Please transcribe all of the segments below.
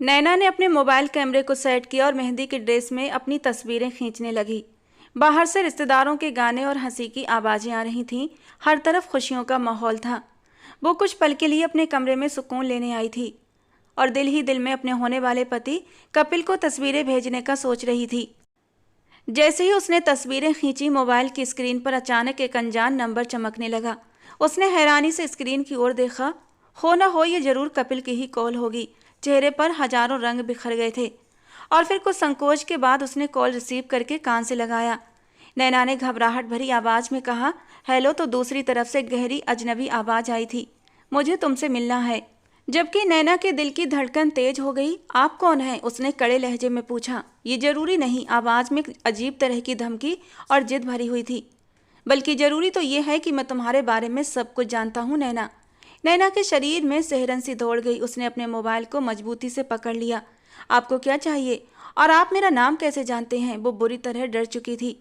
नैना ने अपने मोबाइल कैमरे को सेट किया और मेहंदी की ड्रेस में अपनी तस्वीरें खींचने लगी। बाहर से रिश्तेदारों के गाने और हंसी की आवाजें आ रही थीं। हर तरफ खुशियों का माहौल था। वो कुछ पल के लिए अपने कमरे में सुकून लेने आई थी और दिल ही दिल में अपने होने वाले पति कपिल को तस्वीरें भेजने का सोच रही थी। जैसे ही उसने तस्वीरें खींची, मोबाइल की स्क्रीन पर अचानक एक अनजान नंबर चमकने लगा। उसने हैरानी से स्क्रीन की ओर देखा। हो न हो ये जरूर कपिल की ही कॉल होगी। चेहरे पर हजारों रंग बिखर गए थे और फिर कुछ संकोच के बाद उसने कॉल रिसीव करके कान से लगाया। नैना ने घबराहट भरी आवाज में कहा, हेलो। तो दूसरी तरफ से गहरी अजनबी आवाज आई थी, मुझे तुमसे मिलना है। जबकि नैना के दिल की धड़कन तेज हो गई। आप कौन हैं? उसने कड़े लहजे में पूछा। ये जरूरी नहीं, आवाज में अजीब तरह की धमकी और जिद भरी हुई थी। बल्कि जरूरी तो ये है कि मैं तुम्हारे बारे में सब कुछ जानता हूँ नैना। नैना के शरीर में सिहरन सी दौड़ गई। उसने अपने मोबाइल को मजबूती से पकड़ लिया। आपको क्या चाहिए? और आप मेरा नाम कैसे जानते हैं? वो बुरी तरह डर चुकी थी।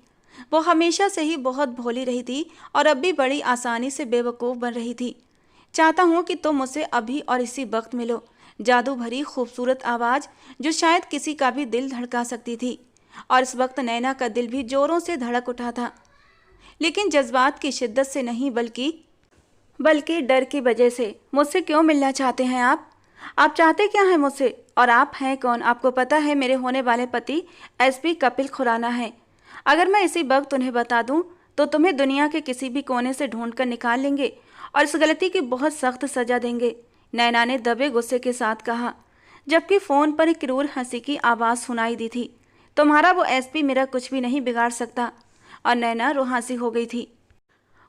वो हमेशा से ही बहुत भोली रही थी और अब भी बड़ी आसानी से बेवकूफ़ बन रही थी। चाहता हूँ कि तुम मुझसे अभी और इसी वक्त मिलो। जादू भरी खूबसूरत आवाज़ जो शायद किसी का भी दिल धड़का सकती थी। और इस वक्त नैना का दिल भी जोरों से धड़क उठा था, लेकिन जज्बात की शिद्दत से नहीं, बल्कि डर की वजह से। मुझसे क्यों मिलना चाहते हैं आप? आप चाहते क्या हैं मुझसे? और आप हैं कौन? आपको पता है मेरे होने वाले पति एसपी कपिल खुराना हैं। अगर मैं इसी वक्त उन्हें बता दूं तो तुम्हें दुनिया के किसी भी कोने से ढूंढ कर निकाल लेंगे और इस गलती की बहुत सख्त सजा देंगे, नैना ने दबे गुस्से के साथ कहा, जबकि फ़ोन पर एक क्रूर हंसी की आवाज़ सुनाई दी थी। तुम्हारा वो एसपी मेरा कुछ भी नहीं बिगाड़ सकता। और नैना रुहासी हो गई थी।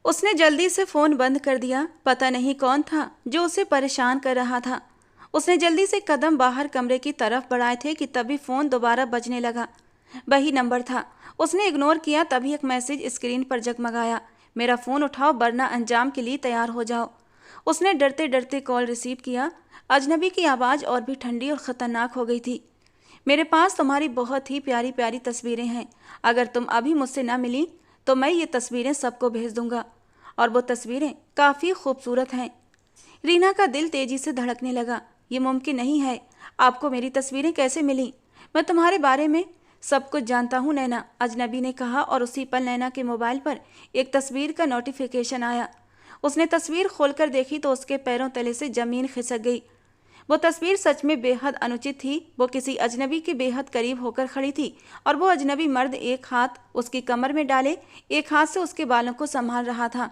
उसने जल्दी से फ़ोन बंद कर दिया। पता नहीं कौन था जो उसे परेशान कर रहा था। उसने जल्दी से कदम बाहर कमरे की तरफ बढ़ाए थे कि तभी फ़ोन दोबारा बजने लगा। वही नंबर था। उसने इग्नोर किया, तभी एक मैसेज स्क्रीन पर जगमगाया, मेरा फ़ोन उठाओ वरना अंजाम के लिए तैयार हो जाओ। उसने डरते डरते कॉल रिसीव किया। अजनबी की आवाज़ और भी ठंडी और ख़तरनाक हो गई थी। मेरे पास तुम्हारी बहुत ही प्यारी प्यारी तस्वीरें हैं। अगर तुम अभी मुझसे ना मिली तो मैं ये तस्वीरें सबको भेज दूंगा और वो तस्वीरें काफ़ी खूबसूरत हैं। रीना का दिल तेजी से धड़कने लगा। ये मुमकिन नहीं है। आपको मेरी तस्वीरें कैसे मिली? मैं तुम्हारे बारे में सब कुछ जानता हूँ नैना, अजनबी ने कहा और उसी पल नैना के मोबाइल पर एक तस्वीर का नोटिफिकेशन आया। उसने तस्वीर खोलकर देखी तो उसके पैरों तले से ज़मीन खिसक गई। वो तस्वीर सच में बेहद अनुचित थी। वो किसी अजनबी के बेहद करीब होकर खड़ी थी और वो अजनबी मर्द एक हाथ उसकी कमर में डाले एक हाथ से उसके बालों को संभाल रहा था।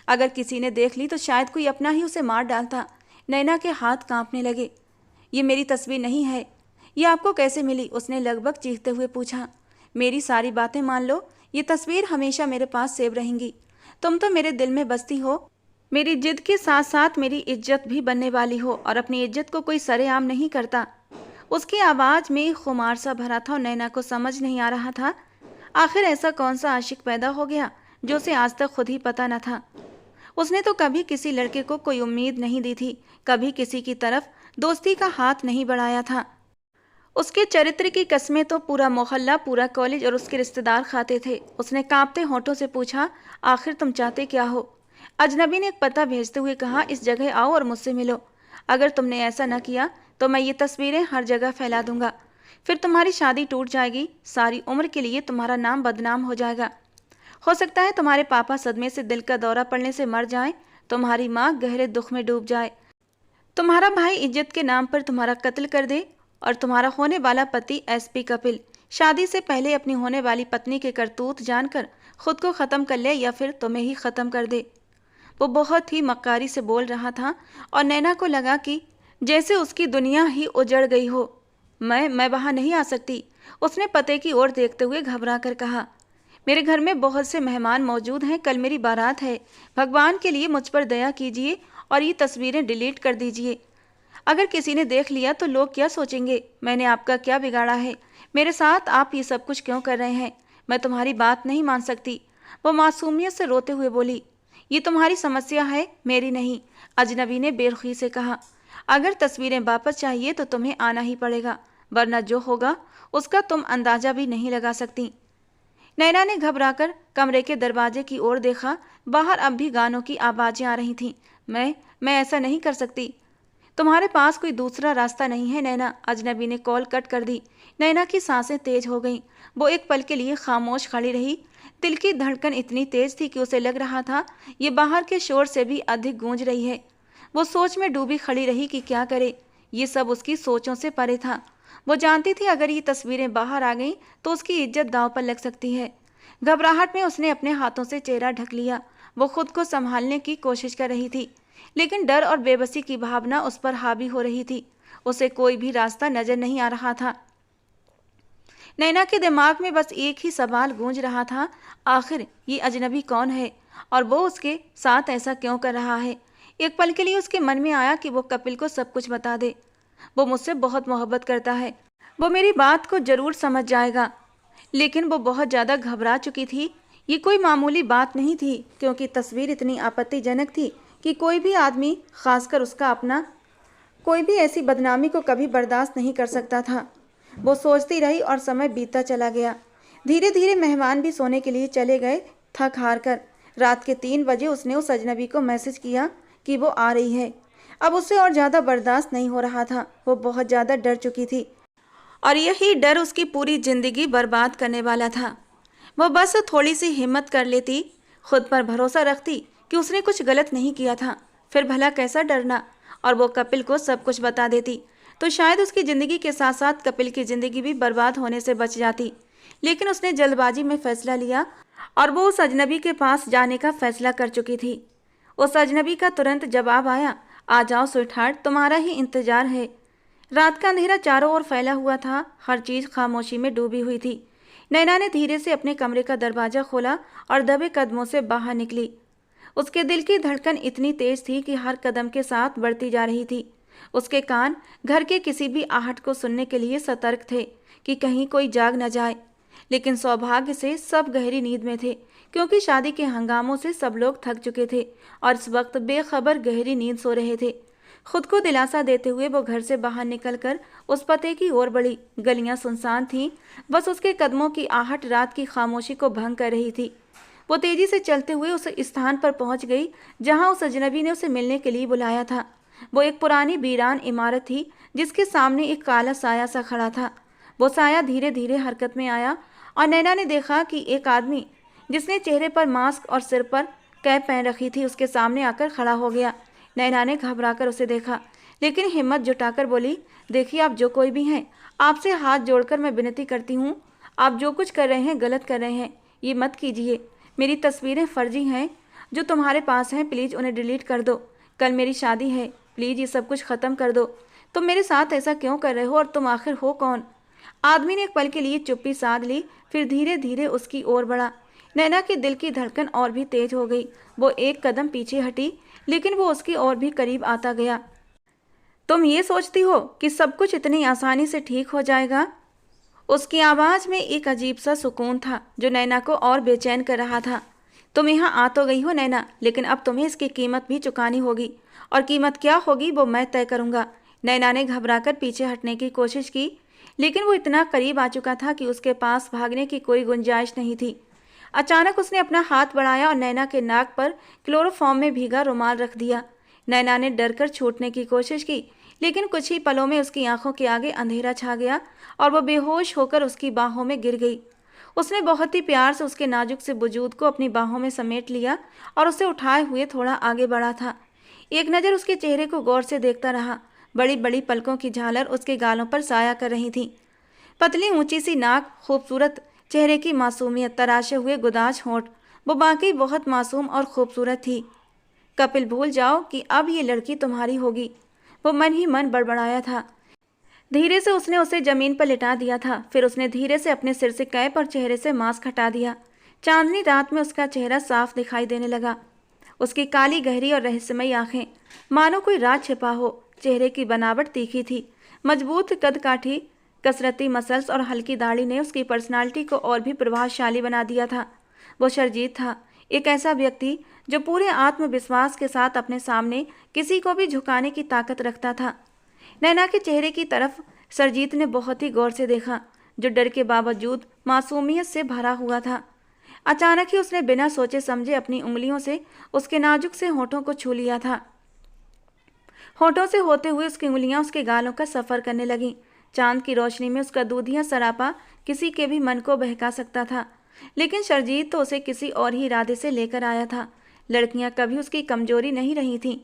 अगर किसी ने देख ली तो शायद कोई अपना ही उसे मार डालता। नैना के हाथ कांपने लगे। ये मेरी तस्वीर नहीं है। ये आपको कैसे मिली? उसने लगभग चीखते हुए पूछा। मेरी सारी बातें मान लो, ये तस्वीर हमेशा मेरे पास सेव रहेंगी। तुम तो मेरे दिल में बसती हो। मेरी जिद के साथ साथ मेरी इज्जत भी बनने वाली हो और अपनी इज्जत को कोई सरेआम नहीं करता। उसकी आवाज़ में खुमार सा भरा था और नैना को समझ नहीं आ रहा था आखिर ऐसा कौन सा आशिक पैदा हो गया जो उसे आज तक खुद ही पता न था। उसने तो कभी किसी लड़के को कोई उम्मीद नहीं दी थी, कभी किसी की तरफ दोस्ती का हाथ नहीं बढ़ाया था। उसके चरित्र की कस्में तो पूरा मोहल्ला, पूरा कॉलेज और उसके रिश्तेदार खाते थे। उसने कांपते होठों से पूछा, आखिर तुम चाहते क्या हो? अजनबी ने एक पता भेजते हुए कहा, इस जगह आओ और मुझसे मिलो। अगर तुमने ऐसा न किया तो मैं ये तस्वीरें हर जगह फैला दूंगा। फिर तुम्हारी शादी टूट जाएगी। सारी उम्र के लिए तुम्हारा नाम बदनाम हो जाएगा। हो सकता है तुम्हारे पापा सदमे से दिल का दौरा पड़ने से मर जाएं, तुम्हारी माँ गहरे दुख में डूब जाए, तुम्हारा भाई इज्जत के नाम पर तुम्हारा कत्ल कर दे और तुम्हारा होने वाला पति एसपी कपिल शादी से पहले अपनी होने वाली पत्नी के करतूत जानकर खुद को ख़त्म कर ले या फिर तुम्हें ही ख़त्म कर दे। वो बहुत ही मक्कारी से बोल रहा था और नैना को लगा कि जैसे उसकी दुनिया ही उजड़ गई हो। मैं वहाँ नहीं आ सकती। उसने पते की ओर देखते हुए घबरा कर कहा, मेरे घर में बहुत से मेहमान मौजूद हैं, कल मेरी बारात है। भगवान के लिए मुझ पर दया कीजिए और ये तस्वीरें डिलीट कर दीजिए। अगर किसी ने देख लिया तो लोग क्या सोचेंगे? मैंने आपका क्या बिगाड़ा है? मेरे साथ आप ये सब कुछ क्यों कर रहे हैं? मैं तुम्हारी बात नहीं मान सकती। वो मासूमियत से रोते हुए बोली, ये तुम्हारी समस्या है, मेरी नहीं। अजनबी ने बेरुखी से कहा, अगर तस्वीरें वापस चाहिए तो तुम्हें आना ही पड़ेगा, वरना जो होगा उसका तुम अंदाजा भी नहीं लगा सकती। नैना ने घबराकर कमरे के दरवाजे की ओर देखा। बाहर अब भी गानों की आवाज़ें आ रही थीं। मैं ऐसा नहीं कर सकती। तुम्हारे पास कोई दूसरा रास्ता नहीं है नैना? अजनबी ने कॉल कट कर दी। नैना की सांसें तेज हो गईं। वो एक पल के लिए खामोश खड़ी रही। दिल की धड़कन इतनी तेज थी कि उसे लग रहा था ये बाहर के शोर से भी अधिक गूंज रही है। वो सोच में डूबी खड़ी रही कि क्या करे। ये सब उसकी सोचों से परे था। वो जानती थी अगर ये तस्वीरें बाहर आ गईं तो उसकी इज्जत दांव पर लग सकती है। घबराहट में उसने अपने हाथों से चेहरा ढक लिया। वो खुद को संभालने की कोशिश कर रही थी, लेकिन डर और बेबसी की भावना उस पर हावी हो रही थी। उसे कोई भी रास्ता नजर नहीं आ रहा था। नैना के दिमाग में बस एक ही सवाल गूंज रहा था, आखिर ये अजनबी कौन है और वो उसके साथ ऐसा क्यों कर रहा है। एक पल के लिए उसके मन में आया कि वो कपिल को सब कुछ बता दे। वो मुझसे बहुत मोहब्बत करता है, वो मेरी बात को जरूर समझ जाएगा। लेकिन वो बहुत ज़्यादा घबरा चुकी थी। ये कोई मामूली बात नहीं थी, क्योंकि तस्वीर इतनी आपत्तिजनक थी कि कोई भी आदमी, खासकर उसका अपना, कोई भी ऐसी बदनामी को कभी बर्दाश्त नहीं कर सकता था। वो सोचती रही और समय बीतता चला गया। धीरे धीरे मेहमान भी सोने के लिए चले गए, थक हार कर। रात के 3 बजे उसने उस अजनबी को मैसेज किया कि वो आ रही है। अब उससे और ज़्यादा बर्दाश्त नहीं हो रहा था। वो बहुत ज़्यादा डर चुकी थी और यही डर उसकी पूरी जिंदगी बर्बाद करने वाला था। वो बस थोड़ी सी हिम्मत कर लेती, खुद पर भरोसा रखती कि उसने कुछ गलत नहीं किया था, फिर भला कैसा डरना, और वो कपिल को सब कुछ बता देती तो शायद उसकी ज़िंदगी के साथ साथ कपिल की ज़िंदगी भी बर्बाद होने से बच जाती। लेकिन उसने जल्दबाजी में फैसला लिया और वो उस अजनबी के पास जाने का फैसला कर चुकी थी। उस अजनबी का तुरंत जवाब आया, आ जाओ स्वीटहार्ट, तुम्हारा ही इंतजार है। रात का अंधेरा चारों ओर फैला हुआ था, हर चीज़ खामोशी में डूबी हुई थी। नैना ने धीरे से अपने कमरे का दरवाज़ा खोला और दबे कदमों से बाहर निकली। उसके दिल की धड़कन इतनी तेज थी कि हर कदम के साथ बढ़ती जा रही थी। उसके कान घर के किसी भी आहट को सुनने के लिए सतर्क थे कि कहीं कोई जाग न जाए। लेकिन सौभाग्य से सब गहरी नींद में थे, क्योंकि शादी के हंगामों से सब लोग थक चुके थे और इस वक्त बेखबर गहरी नींद सो रहे थे। खुद को दिलासा देते हुए वो घर से बाहर निकलकर उस पते की ओर बढ़ी। गलियां सुनसान थीं, बस उसके कदमों की आहट रात की खामोशी को भंग कर रही थी। वो तेजी से चलते हुए उस स्थान पर पहुंच गई जहां उस अजनबी ने उसे मिलने के लिए बुलाया था। वो एक पुरानी वीरान इमारत थी जिसके सामने एक काला साया सा खड़ा था। वो साया धीरे धीरे हरकत में आया और नैना ने देखा कि एक आदमी जिसने चेहरे पर मास्क और सिर पर कैप पहन रखी थी उसके सामने आकर खड़ा हो गया। नैना ने घबराकर उसे देखा, लेकिन हिम्मत जुटाकर बोली, देखिए आप जो कोई भी हैं, आपसे हाथ जोड़कर मैं विनती करती हूँ, आप जो कुछ कर रहे हैं गलत कर रहे हैं, ये मत कीजिए। मेरी तस्वीरें फर्जी हैं जो तुम्हारे पास हैं, प्लीज़ उन्हें डिलीट कर दो। कल मेरी शादी है, प्लीज़ ये सब कुछ ख़त्म कर दो। तुम मेरे साथ ऐसा क्यों कर रहे हो और तुम आखिर हो कौन? आदमी ने एक पल के लिए चुप्पी साध ली, फिर धीरे धीरे उसकी ओर बढ़ा। नैना के दिल की धड़कन और भी तेज हो गई। वो एक कदम पीछे हटी, लेकिन वो उसकी और भी करीब आता गया। तुम ये सोचती हो कि सब कुछ इतनी आसानी से ठीक हो जाएगा? उसकी आवाज़ में एक अजीब सा सुकून था जो नैना को और बेचैन कर रहा था। तुम यहाँ आ तो गई हो नैना, लेकिन अब तुम्हें इसकी कीमत भी चुकानी होगी, और कीमत क्या होगी वो मैं तय करूँगा। नैना ने घबराकर पीछे हटने की कोशिश की, लेकिन वो इतना करीब आ चुका था कि उसके पास भागने की कोई गुंजाइश नहीं थी। अचानक उसने अपना हाथ बढ़ाया और नैना के नाक पर क्लोरोफॉर्म में भीगा रुमाल रख दिया। नैना ने डरकर छूटने की कोशिश की, लेकिन कुछ ही पलों में उसकी आंखों के आगे अंधेरा छा गया और वह बेहोश होकर उसकी बाहों में गिर गई। उसने बहुत ही प्यार से उसके नाजुक से वजूद को अपनी बाहों में समेट लिया और उसे उठाए हुए थोड़ा आगे बढ़ा था। एक नज़र उसके चेहरे को गौर से देखता रहा। बड़ी बड़ी पलकों की झालर उसके गालों पर साया कर रही थी। पतली ऊंची सी नाक, खूबसूरत चेहरे की मासूमियत, तराशे हुए गुदाज होंठ, वो बाकी बहुत मासूम और खूबसूरत थी। कपिल, भूल जाओ कि अब ये लड़की तुम्हारी होगी, वो मन ही मन बड़बड़ाया था। धीरे से उसने उसे जमीन पर लिटा दिया था। फिर उसने धीरे से अपने सिर से कैप और चेहरे से मास्क हटा दिया। चांदनी रात में उसका चेहरा साफ दिखाई देने लगा। उसकी काली गहरी और रहस्यमयी आंखें, मानो कोई राज छिपा हो। चेहरे की बनावट तीखी थी। मजबूत कद काठी, कसरती मसल्स और हल्की दाढ़ी ने उसकी पर्सनालिटी को और भी प्रभावशाली बना दिया था। वो शर्जीत था, एक ऐसा व्यक्ति जो पूरे आत्मविश्वास के साथ अपने सामने किसी को भी झुकाने की ताकत रखता था। नैना के चेहरे की तरफ सरजीत ने बहुत ही गौर से देखा, जो डर के बावजूद मासूमियत से भरा हुआ था। अचानक ही उसने बिना सोचे समझे अपनी उंगलियों से उसके नाजुक से होठों को छू लिया था। होठों से होते हुए उसकी उंगलियां उसके गालों का सफर करने लगीं। चांद की रोशनी में उसका दूधिया सरापा किसी के भी मन को बहका सकता था, लेकिन शर्जीत तो उसे किसी और ही इरादे से लेकर आया था। लड़कियां कभी उसकी कमजोरी नहीं रही थीं।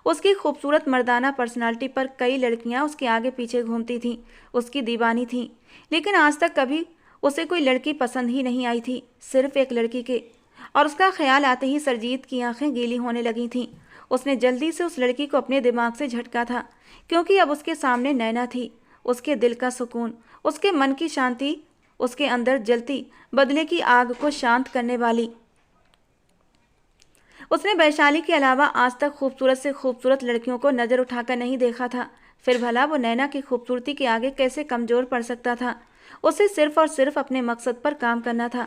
उसकी खूबसूरत मर्दाना पर्सनालिटी पर कई लड़कियां उसके आगे पीछे घूमती थीं, उसकी दीवानी थीं, लेकिन आज तक कभी उसे कोई लड़की पसंद ही नहीं आई थी, सिर्फ एक लड़की के। और उसका ख्याल आते ही सरजीत की आंखें गीली होने लगी थीं। उसने जल्दी से उस लड़की को अपने दिमाग से झटका था, क्योंकि अब उसके सामने नैना थी। उसके दिल का सुकून, उसके मन की शांति, उसके अंदर जलती बदले की आग को शांत करने वाली। उसने वैशाली के अलावा आज तक खूबसूरत से खूबसूरत लड़कियों को नजर उठाकर नहीं देखा था। फिर भला वो नैना की खूबसूरती के आगे कैसे कमजोर पड़ सकता था। उसे सिर्फ और सिर्फ अपने मकसद पर काम करना था।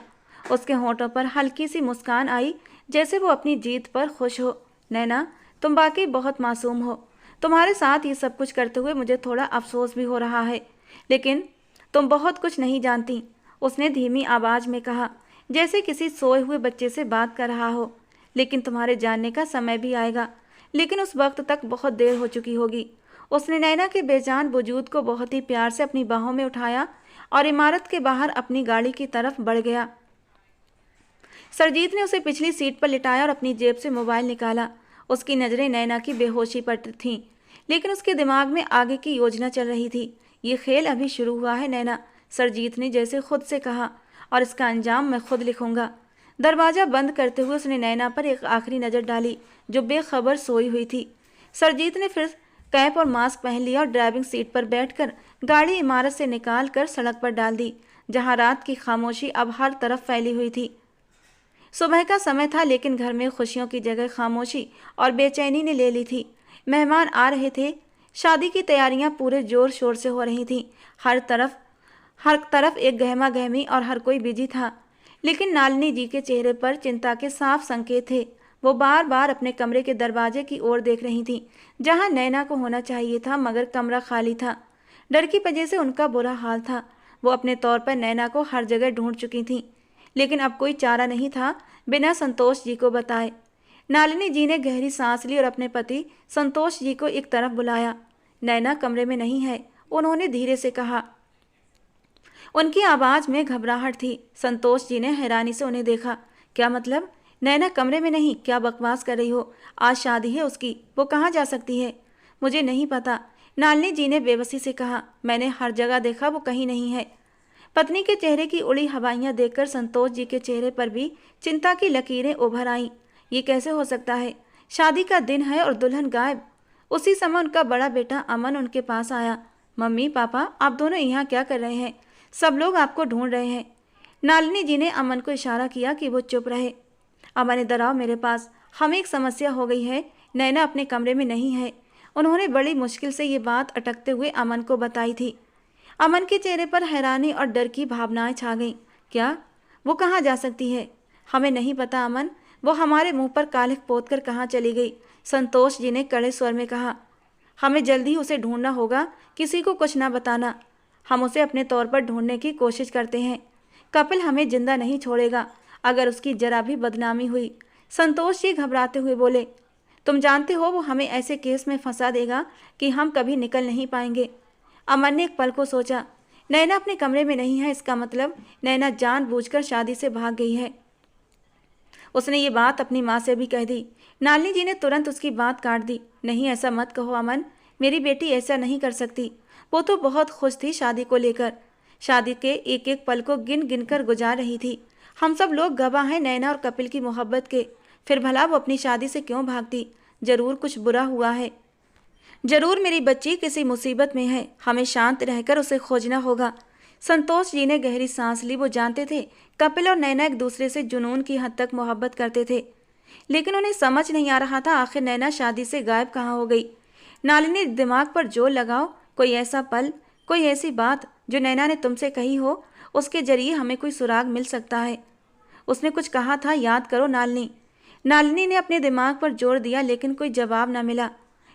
उसके होंठों पर हल्की सी मुस्कान आई, जैसे वो अपनी जीत पर खुश हो। नैना, तुम वाकई बहुत मासूम हो। तुम्हारे साथ ये सब कुछ करते हुए मुझे थोड़ा अफसोस भी हो रहा है, लेकिन तुम बहुत कुछ नहीं जानती, उसने धीमी आवाज में कहा, जैसे किसी सोए हुए बच्चे से बात कर रहा हो। लेकिन तुम्हारे जानने का समय भी आएगा, लेकिन उस वक्त तक बहुत देर हो चुकी होगी। उसने नैना के बेजान वजूद को बहुत ही प्यार से अपनी बाहों में उठाया और इमारत के बाहर अपनी गाड़ी की तरफ बढ़ गया। सरजीत ने उसे पिछली सीट पर लिटाया और अपनी जेब से मोबाइल निकाला। उसकी नज़रें नैना की बेहोशी पर थीं, लेकिन उसके दिमाग में आगे की योजना चल रही थी। ये खेल अभी शुरू हुआ है नैना, सरजीत ने जैसे खुद से कहा, और इसका अंजाम मैं खुद लिखूंगा। दरवाज़ा बंद करते हुए उसने नैना पर एक आखिरी नज़र डाली, जो बेखबर सोई हुई थी। सरजीत ने फिर कैप और मास्क पहन लिया और ड्राइविंग सीट पर बैठकर गाड़ी इमारत से निकाल कर सड़क पर डाल दी, जहां रात की खामोशी अब हर तरफ फैली हुई थी। सुबह का समय था, लेकिन घर में खुशियों की जगह खामोशी और बेचैनी ने ले ली थी। मेहमान आ रहे थे, शादी की तैयारियां पूरे जोर शोर से हो रही थीं। हर तरफ एक गहमा गहमी और हर कोई बिजी था, लेकिन नालिनी जी के चेहरे पर चिंता के साफ संकेत थे। वो बार बार अपने कमरे के दरवाजे की ओर देख रही थीं, जहां नैना को होना चाहिए था, मगर कमरा खाली था। डर की वजह से उनका बुरा हाल था। वो अपने तौर पर नैना को हर जगह ढूंढ चुकी थीं, लेकिन अब कोई चारा नहीं था बिना संतोष जी को बताए। नालिनी जी ने गहरी सांस ली और अपने पति संतोष जी को एक तरफ बुलाया। नैना कमरे में नहीं है, उन्होंने धीरे से कहा। उनकी आवाज़ में घबराहट थी। संतोष जी ने हैरानी से उन्हें देखा। क्या मतलब? नैना कमरे में नहीं? क्या बकवास कर रही हो? आज शादी है उसकी, वो कहाँ जा सकती है? मुझे नहीं पता, नालिनी जी ने बेबसी से कहा। मैंने हर जगह देखा, वो कहीं नहीं है। पत्नी के चेहरे की उड़ी हवाइयाँ देखकर संतोष जी के चेहरे पर भी चिंता की लकीरें उभर आईं। ये कैसे हो सकता है? शादी का दिन है और दुल्हन गायब। उसी समय उनका बड़ा बेटा अमन उनके पास आया। मम्मी, पापा, आप दोनों यहाँ क्या कर रहे हैं? सब लोग आपको ढूंढ रहे हैं। नालिनी जी ने अमन को इशारा किया कि वो चुप रहे। अमन, इधर आओ मेरे पास, हमें एक समस्या हो गई है। नैना अपने कमरे में नहीं है। उन्होंने बड़ी मुश्किल से ये बात अटकते हुए अमन को बताई थी। अमन के चेहरे पर हैरानी और डर की भावनाएं छा गईं। क्या? वो कहाँ जा सकती है? हमें नहीं पता अमन, वो हमारे मुंह पर कालिख पोत कर कहाँ चली गई, संतोष जी ने कड़े स्वर में कहा। हमें जल्दी उसे ढूंढना होगा, किसी को कुछ ना बताना। हम उसे अपने तौर पर ढूंढने की कोशिश करते हैं। कपिल हमें जिंदा नहीं छोड़ेगा अगर उसकी जरा भी बदनामी हुई, संतोष जी घबराते हुए बोले। तुम जानते हो वो हमें ऐसे केस में फंसा देगा कि हम कभी निकल नहीं पाएंगे। अमन ने एक पल को सोचा। नैना अपने कमरे में नहीं है, इसका मतलब नैना जानबूझकर शादी से भाग गई है। उसने ये बात अपनी माँ से भी कह दी। नालिनी जी ने तुरंत उसकी बात काट दी। नहीं, ऐसा मत कहो अमन, मेरी बेटी ऐसा नहीं कर सकती। वो तो बहुत खुश थी शादी को लेकर, शादी के एक एक पल को गिन गिन कर गुजार रही थी। हम सब लोग गवाह हैं नैना और कपिल की मोहब्बत के। फिर भला वो अपनी शादी से क्यों भागती? जरूर कुछ बुरा हुआ है, जरूर मेरी बच्ची किसी मुसीबत में है। हमें शांत रहकर उसे खोजना होगा। संतोष जी ने गहरी सांस ली। वो जानते थे कपिल और नैना एक दूसरे से जुनून की हद तक मोहब्बत करते थे, लेकिन उन्हें समझ नहीं आ रहा था आखिर नैना शादी से गायब कहाँ हो गई। नालिनी, दिमाग पर जोर लगाओ, कोई ऐसा पल, कोई ऐसी बात जो नैना ने तुमसे कही हो, उसके जरिए हमें कोई सुराग मिल सकता है। उसने कुछ कहा था, याद करो नालिनी। नालिनी ने अपने दिमाग पर जोर दिया, लेकिन कोई जवाब न मिला।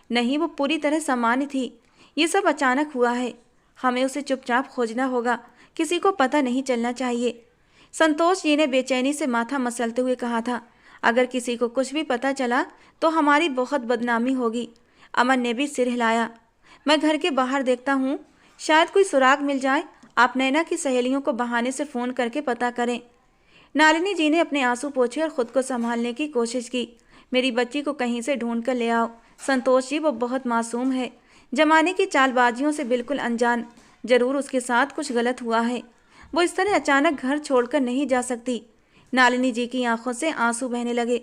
नहीं, वो पूरी तरह सामान्य थी। ये सब अचानक हुआ है। हमें उसे चुपचाप खोजना होगा, किसी को पता नहीं चलना चाहिए। संतोष जी ने बेचैनी से माथा मसलते हुए कहा था। अगर किसी को कुछ भी पता चला तो हमारी बहुत बदनामी होगी। अमन ने भी सिर हिलाया। मैं घर के बाहर देखता हूँ, शायद कोई सुराग मिल जाए। आप नैना की सहेलियों को बहाने से फ़ोन करके पता करें। नालिनी जी ने अपने आंसू पोंछे और खुद को संभालने की कोशिश की। मेरी बच्ची को कहीं से ढूंढ कर ले आओ। संतोष जी, वो बहुत मासूम है, जमाने की चालबाजियों से बिल्कुल अनजान। जरूर उसके साथ कुछ गलत हुआ है। वो इस तरह अचानक घर छोड़कर नहीं जा सकती। नालिनी जी की आंखों से आंसू बहने लगे।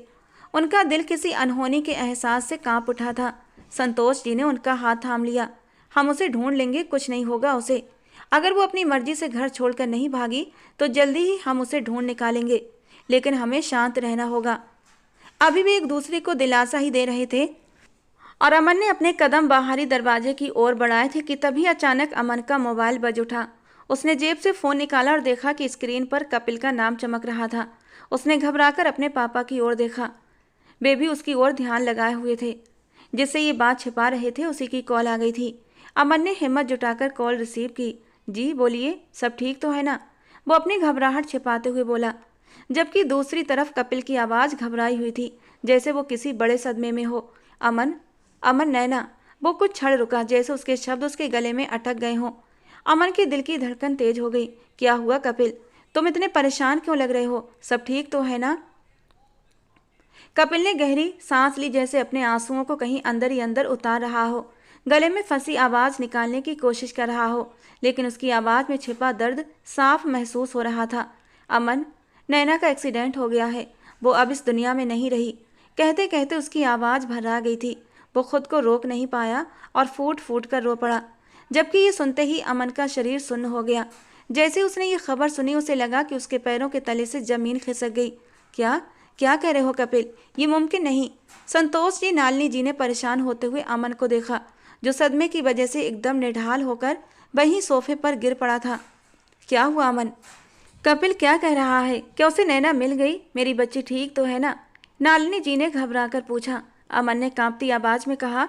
उनका दिल किसी अनहोनी के एहसास से कांप उठा था। संतोष जी ने उनका हाथ थाम लिया। हम उसे ढूंढ लेंगे, कुछ नहीं होगा उसे। अगर वो अपनी मर्जी से घर छोड़कर नहीं भागी तो जल्दी ही हम उसे ढूंढ निकालेंगे, लेकिन हमें शांत रहना होगा। अभी भी एक दूसरे को दिलासा ही दे रहे थे और अमन ने अपने कदम बाहरी दरवाजे की ओर बढ़ाए थे कि तभी अचानक अमन का मोबाइल बज उठा। उसने जेब से फ़ोन निकाला और देखा कि स्क्रीन पर कपिल का नाम चमक रहा था। उसने घबराकर अपने पापा की ओर देखा। वे भी उसकी ओर ध्यान लगाए हुए थे। जिससे ये बात छिपा रहे थे, उसी की कॉल आ गई थी। अमन ने हिम्मत जुटाकर कॉल रिसीव की। जी बोलिए, सब ठीक तो है ना? वो अपनी घबराहट छिपाते हुए बोला, जबकि दूसरी तरफ कपिल की आवाज़ घबराई हुई थी, जैसे वो किसी बड़े सदमे में हो। अमन, अमन, नैना। वो कुछ क्षण रुका, जैसे उसके शब्द उसके गले में अटक गए हों। अमन के दिल की धड़कन तेज हो गई। क्या हुआ कपिल? तुम इतने परेशान क्यों लग रहे हो? सब ठीक तो है ना? कपिल ने गहरी सांस ली, जैसे अपने आंसुओं को कहीं अंदर ही अंदर उतार रहा हो, गले में फंसी आवाज़ निकालने की कोशिश कर रहा हो, लेकिन उसकी आवाज़ में छिपा दर्द साफ महसूस हो रहा था। अमन, नैना का एक्सीडेंट हो गया है, वो अब इस दुनिया में नहीं रही। कहते कहते उसकी आवाज़ भर्रा गई थी। वो खुद को रोक नहीं पाया और फूट फूट कर रो पड़ा। जबकि ये सुनते ही अमन का शरीर सुन्न हो गया। जैसे उसने ये खबर सुनी, उसे लगा कि उसके पैरों के तले से जमीन खिसक गई। क्या क्या कह रहे हो कपिल? ये मुमकिन नहीं। संतोष जी, नालिनी जी ने परेशान होते हुए अमन को देखा, जो सदमे की वजह से एकदम निढाल होकर वहीं सोफे पर गिर पड़ा था। क्या हुआ अमन? कपिल क्या कह रहा है? क्या उसे नैना मिल गई? मेरी बच्ची ठीक तो है ना? नालिनी जी ने घबराकर पूछा। अमन ने कांपती आवाज में कहा,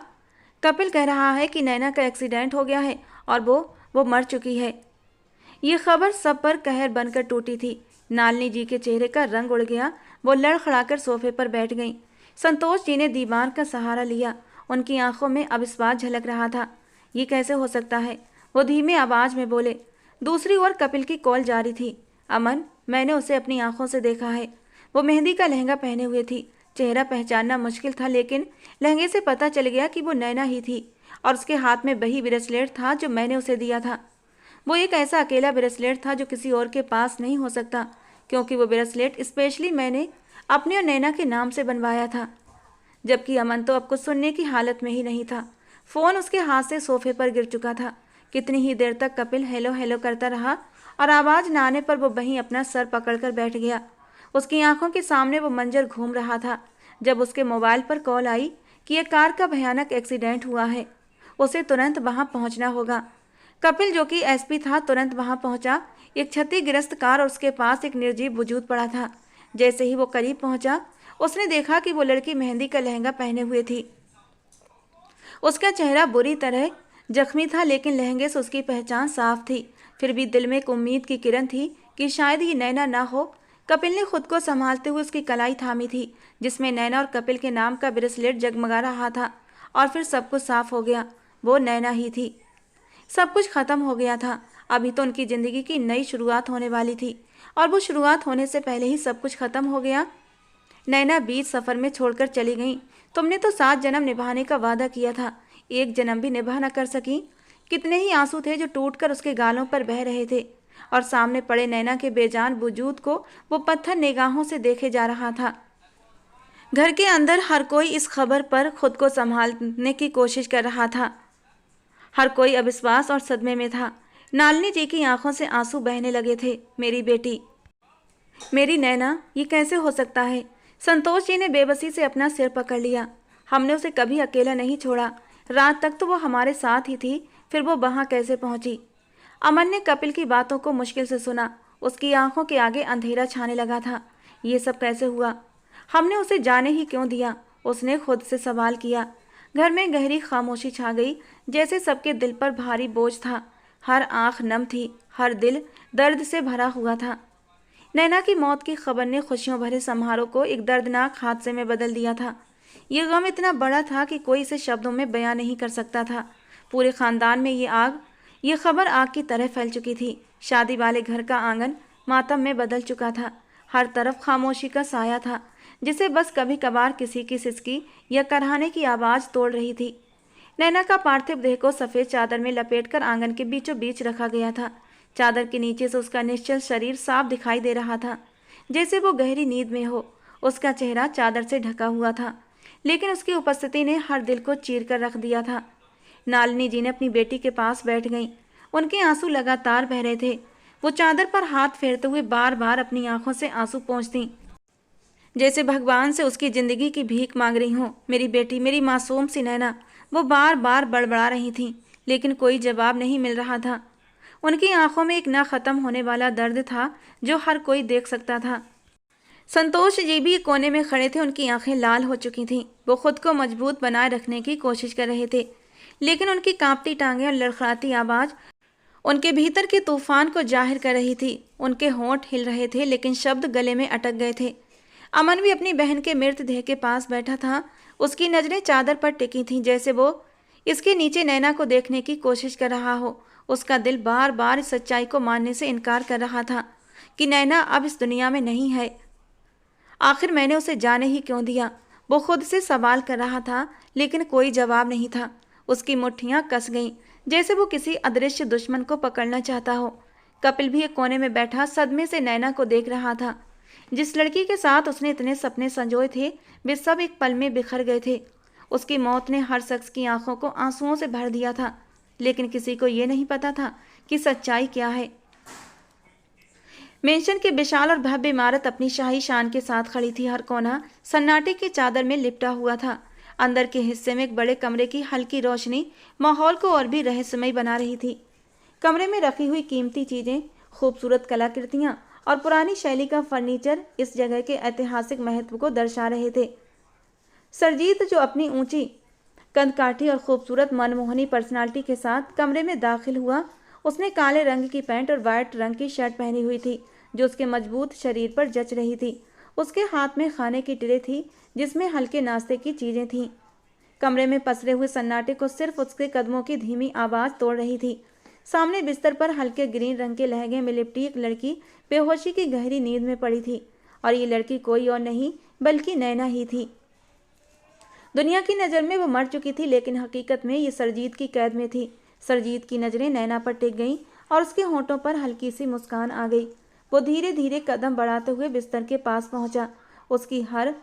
कपिल कह रहा है कि नैना का एक्सीडेंट हो गया है और वो मर चुकी है। ये खबर सब पर कहर बनकर टूटी थी। नालिनी जी के चेहरे का रंग उड़ गया। वो लड़खड़ाकर सोफे पर बैठ गईं। संतोष जी ने दीवार का सहारा लिया। उनकी आंखों में अविश्वास झलक रहा था। ये कैसे हो सकता है? वो धीमे आवाज में बोले। दूसरी ओर कपिल की कॉल जारी थी। अमन, मैंने उसे अपनी आंखों से देखा है। वो मेहंदी का लहंगा पहने हुए थी। चेहरा पहचानना मुश्किल था, लेकिन लहंगे से पता चल गया कि वो नैना ही थी और उसके हाथ में वही ब्रेसलेट था जो मैंने उसे दिया था। वो एक ऐसा अकेला ब्रेसलेट था जो किसी और के पास नहीं हो सकता, क्योंकि वो ब्रेसलेट स्पेशली मैंने अपने और नैना के नाम से बनवाया था। जबकि अमन तो अब कुछ सुनने की हालत में ही नहीं था। फ़ोन उसके हाथ से सोफे पर गिर चुका था। कितनी ही देर तक कपिल हेलो हेलो करता रहा और आवाज़ ना आने पर वो वहीं अपना सर पकड़कर बैठ गया। उसकी आंखों के सामने वो मंजर घूम रहा था जब उसके मोबाइल पर कॉल आई कि एक कार का भयानक एक्सीडेंट हुआ है, उसे तुरंत वहां पहुंचना होगा। कपिल, जो कि एसपी था, तुरंत वहां पहुंचा। एक क्षतिग्रस्त कार और उसके पास एक निर्जीव वजूद पड़ा था। जैसे ही वो करीब पहुंचा, उसने देखा कि वो लड़की मेहंदी का लहंगा पहने हुए थी। उसका चेहरा बुरी तरह जख्मी था, लेकिन लहंगे से उसकी पहचान साफ थी। फिर भी दिल में एक उम्मीद की किरण थी कि शायद ही नैना ना हो। कपिल ने खुद को संभालते हुए उसकी कलाई थामी थी, जिसमें नैना और कपिल के नाम का ब्रेसलेट जगमगा रहा था। और फिर सब कुछ साफ हो गया। वो नैना ही थी। सब कुछ खत्म हो गया था। अभी तो उनकी जिंदगी की नई शुरुआत होने वाली थी, और वो शुरुआत होने से पहले ही सब कुछ खत्म हो गया। नैना बीच सफर में छोड़कर चली गई। तुमने तो 7 जन्म निभाने का वादा किया था, एक जन्म भी निभा न कर सकी। कितने ही आंसू थे जो टूटकर उसके गालों पर बह रहे थे, और सामने पड़े नैना के बेजान वजूद को वो पत्थर निगाहों से देखे जा रहा था। घर के अंदर हर कोई इस खबर पर खुद को संभालने की कोशिश कर रहा था। हर कोई अविश्वास और सदमे में था। नालिनी जी की आंखों से आंसू बहने लगे थे। मेरी बेटी, मेरी नैना, ये कैसे हो सकता है? संतोष जी ने बेबसी से अपना सिर पकड़ लिया। हमने उसे कभी अकेला नहीं छोड़ा। रात तक तो वो हमारे साथ ही थी, फिर वो वहाँ कैसे पहुँची? अमन ने कपिल की बातों को मुश्किल से सुना। उसकी आंखों के आगे अंधेरा छाने लगा था। ये सब कैसे हुआ? हमने उसे जाने ही क्यों दिया? उसने खुद से सवाल किया। घर में गहरी खामोशी छा गई, जैसे सबके दिल पर भारी बोझ था। हर आंख नम थी, हर दिल दर्द से भरा हुआ था। नैना की मौत की खबर ने खुशियों भरे समारोह को एक दर्दनाक हादसे में बदल दिया था। ये गम इतना बड़ा था कि कोई इसे शब्दों में बयां नहीं कर सकता था। पूरे खानदान में ये खबर आग की तरह फैल चुकी थी। शादी वाले घर का आंगन मातम में बदल चुका था। हर तरफ खामोशी का साया था, जिसे बस कभी कभार किसी की सिसकी या कराहने की आवाज तोड़ रही थी। नैना का पार्थिव देह को सफेद चादर में लपेटकर आंगन के बीचों बीच रखा गया था। चादर के नीचे से उसका निश्चल शरीर साफ दिखाई दे रहा था, जैसे वो गहरी नींद में हो। उसका चेहरा चादर से ढका हुआ था, लेकिन उसकी उपस्थिति ने हर दिल को चीर कर रख दिया था। नालिनी जी ने अपनी बेटी के पास बैठ गईं। उनके आंसू लगातार बह रहे थे। वो चादर पर हाथ फेरते हुए बार बार अपनी आंखों से आंसू पोंछतीं, जैसे भगवान से उसकी जिंदगी की भीख मांग रही हों। मेरी बेटी, मेरी मासूम सी नैना, वो बार बार बड़बड़ा रही थीं, लेकिन कोई जवाब नहीं मिल रहा था। उनकी आंखों में एक न खत्म होने वाला दर्द था जो हर कोई देख सकता था। संतोष जी भी कोने में खड़े थे। उनकी आंखें लाल हो चुकी थीं। वो खुद को मजबूत बनाए रखने की कोशिश कर रहे थे, लेकिन उनकी कांपती टांगें और लड़खड़ाती आवाज उनके भीतर के तूफान को जाहिर कर रही थी। उनके होंठ हिल रहे थे, लेकिन शब्द गले में अटक गए थे। अमन भी अपनी बहन के मृत देह के पास बैठा था। उसकी नजरें चादर पर टिकी थीं, जैसे वो इसके नीचे नैना को देखने की कोशिश कर रहा हो। उसका दिल बार बार इस सच्चाई को मानने से इनकार कर रहा था कि नैना अब इस दुनिया में नहीं है। आखिर मैंने उसे जाने ही क्यों दिया? वो खुद से सवाल कर रहा था, लेकिन कोई जवाब नहीं था। उसकी मुट्ठियां कस गईं, जैसे वो किसी अदृश्य दुश्मन को पकड़ना चाहता हो। कपिल भी एक कोने में बैठा सदमे से नैना को देख रहा था। जिस लड़की के साथ उसने इतने सपने संजोए थे, वे सब एक पल में बिखर गए थे। उसकी मौत ने हर शख्स की आंखों को आंसुओं से भर दिया था, लेकिन किसी को ये नहीं पता था कि सच्चाई क्या है। मेंशन की विशाल और भव्य इमारत अपनी शाही शान के साथ खड़ी थी। हर कोना सन्नाटे की चादर में लिपटा हुआ था। अंदर के हिस्से में एक बड़े कमरे की हल्की रोशनी माहौल को और भी रहस्यमय बना रही थी। कमरे में रखी हुई कीमती चीजें, खूबसूरत कलाकृतियां और पुरानी शैली का फर्नीचर इस जगह के ऐतिहासिक महत्व को दर्शा रहे थे। सरजीत, जो अपनी ऊंची कंदकाठी और खूबसूरत मनमोहनी पर्सनालिटी के साथ कमरे में दाखिल हुआ, उसने काले रंग की पैंट और वाइट रंग की शर्ट पहनी हुई थी, जो उसके मजबूत शरीर पर जच रही थी। उसके हाथ में खाने की ट्रे थी, जिसमें हल्के नाश्ते की चीजें थीं। कमरे में पसरे हुए सन्नाटे को सिर्फ उसके कदमों की धीमी आवाज तोड़ रही थी। सामने बिस्तर पर हल्के ग्रीन रंग के लहंगे में लिपटी एक लड़की बेहोशी की गहरी नींद में पड़ी थी, और ये लड़की कोई और नहीं बल्कि नैना ही थी। दुनिया की नज़र में वो मर चुकी थी, लेकिन हकीकत में ये सरजीत की कैद में थी। सरजीत की नज़रें नैना पर टिक गईं और उसके होंठों पर हल्की सी मुस्कान आ गई। वो धीरे धीरे कदम बढ़ाते हुए बिस्तर के पास पहुंचा। उसकी हर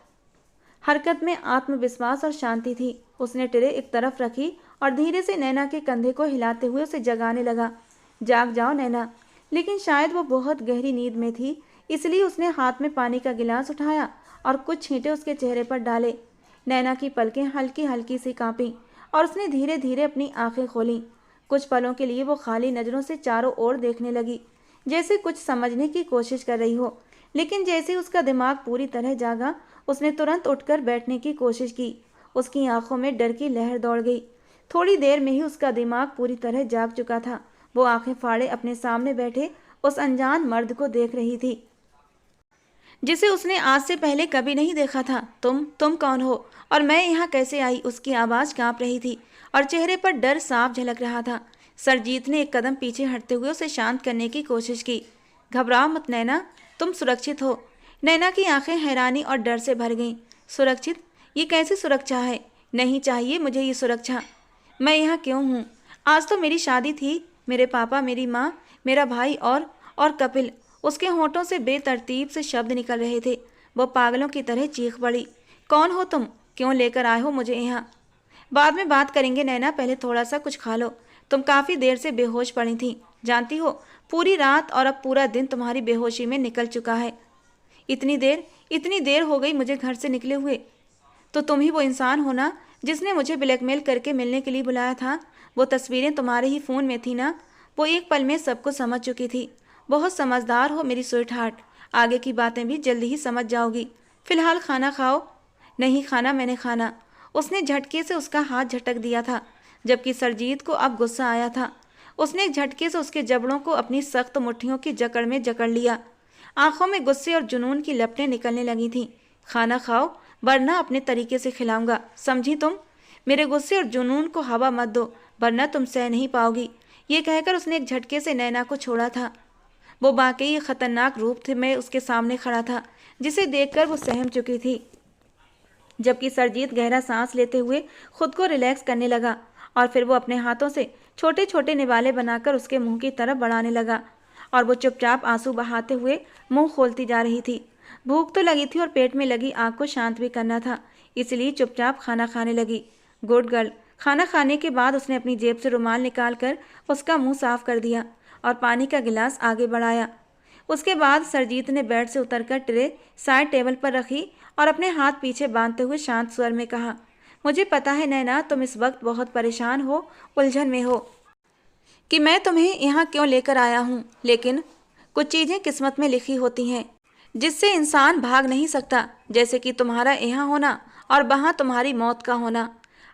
हरकत में आत्मविश्वास और शांति थी। उसने ट्रे एक तरफ रखी और धीरे से नैना के कंधे को हिलाते हुए उसे जगाने लगा। जाग जाओ नैना। लेकिन शायद वो बहुत गहरी नींद में थी, इसलिए उसने हाथ में पानी का गिलास उठाया और कुछ छींटे उसके चेहरे पर डाले। नैना की पलकें हल्की हल्की सी कांपीं और उसने धीरे धीरे अपनी आंखें खोलीं। कुछ पलों के लिए वो खाली नज़रों से चारों ओर देखने लगी, जैसे कुछ समझने की कोशिश कर रही हो। लेकिन जैसे उसका दिमाग पूरी तरह जागा, उसने तुरंत उठकर बैठने की कोशिश की। उसकी आंखों में डर की लहर दौड़ गई। थोड़ी देर में ही उसका दिमाग पूरी तरह जाग चुका था। वो आंखें फाड़े अपने सामने बैठे उस अनजान मर्द को देख रही थी, जिसे उसने आज से पहले कभी नहीं देखा था। तुम कौन हो और मैं यहाँ कैसे आई? उसकी आवाज़ कांप रही थी और चेहरे पर डर साफ झलक रहा था। सरजीत ने एक कदम पीछे हटते हुए उसे शांत करने की कोशिश की। घबराओ मत नैना, तुम सुरक्षित हो। नैना की आंखें हैरानी और डर से भर गईं। सुरक्षित? ये कैसी सुरक्षा है? नहीं चाहिए मुझे ये सुरक्षा। मैं यहाँ क्यों हूँ? आज तो मेरी शादी थी। मेरे पापा, मेरी माँ, मेरा भाई और कपिल। उसके होंठों से बेतरतीब से शब्द निकल रहे थे। वो पागलों की तरह चीख पड़ी। कौन हो तुम? क्यों लेकर आए हो मुझे यहाँ? बाद में बात करेंगे नैना, पहले थोड़ा सा कुछ खा लो। तुम काफ़ी देर से बेहोश पड़ी थी, जानती हो। पूरी रात और अब पूरा दिन तुम्हारी बेहोशी में निकल चुका है। इतनी देर हो गई मुझे घर से निकले हुए। तो तुम ही वो इंसान हो ना जिसने मुझे ब्लैकमेल करके मिलने के लिए बुलाया था? वो तस्वीरें तुम्हारे ही फ़ोन में थी ना? वो एक पल में सब कुछ समझ चुकी थी। बहुत समझदार हो मेरी स्वीट हार्ट। आगे की बातें भी जल्दी ही समझ जाओगी। फिलहाल खाना खाओ। नहीं खाना, मैंने खाना। उसने झटके से उसका हाथ झटक दिया था, जबकि सरजीत को अब गुस्सा आया था। उसने एक झटके से उसके जबड़ों को अपनी सख्त मुट्ठियों की जकड़ में जकड़ लिया। आंखों में गुस्से और जुनून की लपटें निकलने लगी थीं। खाना खाओ, वरना अपने तरीके से खिलाऊंगा, समझी तुम? मेरे गुस्से और जुनून को हवा मत दो, वरना तुम सह नहीं पाओगी। ये कहकर उसने एक झटके से नैना को छोड़ा था। वो वाकई एक खतरनाक रूप में उसके सामने खड़ा था, जिसे देखकर वो सहम चुकी थी। जबकि सरजीत गहरा सांस लेते हुए खुद को रिलैक्स करने लगा और फिर वो अपने हाथों से छोटे छोटे निवाले बनाकर उसके मुंह की तरफ बढ़ाने लगा और वो चुपचाप आंसू बहाते हुए मुंह खोलती जा रही थी। भूख तो लगी थी और पेट में लगी आग को शांत भी करना था, इसलिए चुपचाप खाना खाने लगी। Good girl. खाना खाने के बाद उसने अपनी जेब से रुमाल निकालकर उसका मुंह साफ कर दिया और पानी का गिलास आगे बढ़ाया। उसके बाद सरजीत ने बेड से उतरकर ट्रे साइड टेबल पर रखी और अपने हाथ पीछे बांधते हुए शांत स्वर में कहा, मुझे पता है नैना, तुम इस वक्त बहुत परेशान हो, उलझन में हो कि मैं तुम्हें यहाँ क्यों लेकर आया हूँ, लेकिन कुछ चीज़ें किस्मत में लिखी होती हैं जिससे इंसान भाग नहीं सकता, जैसे कि तुम्हारा यहाँ होना और वहाँ तुम्हारी मौत का होना।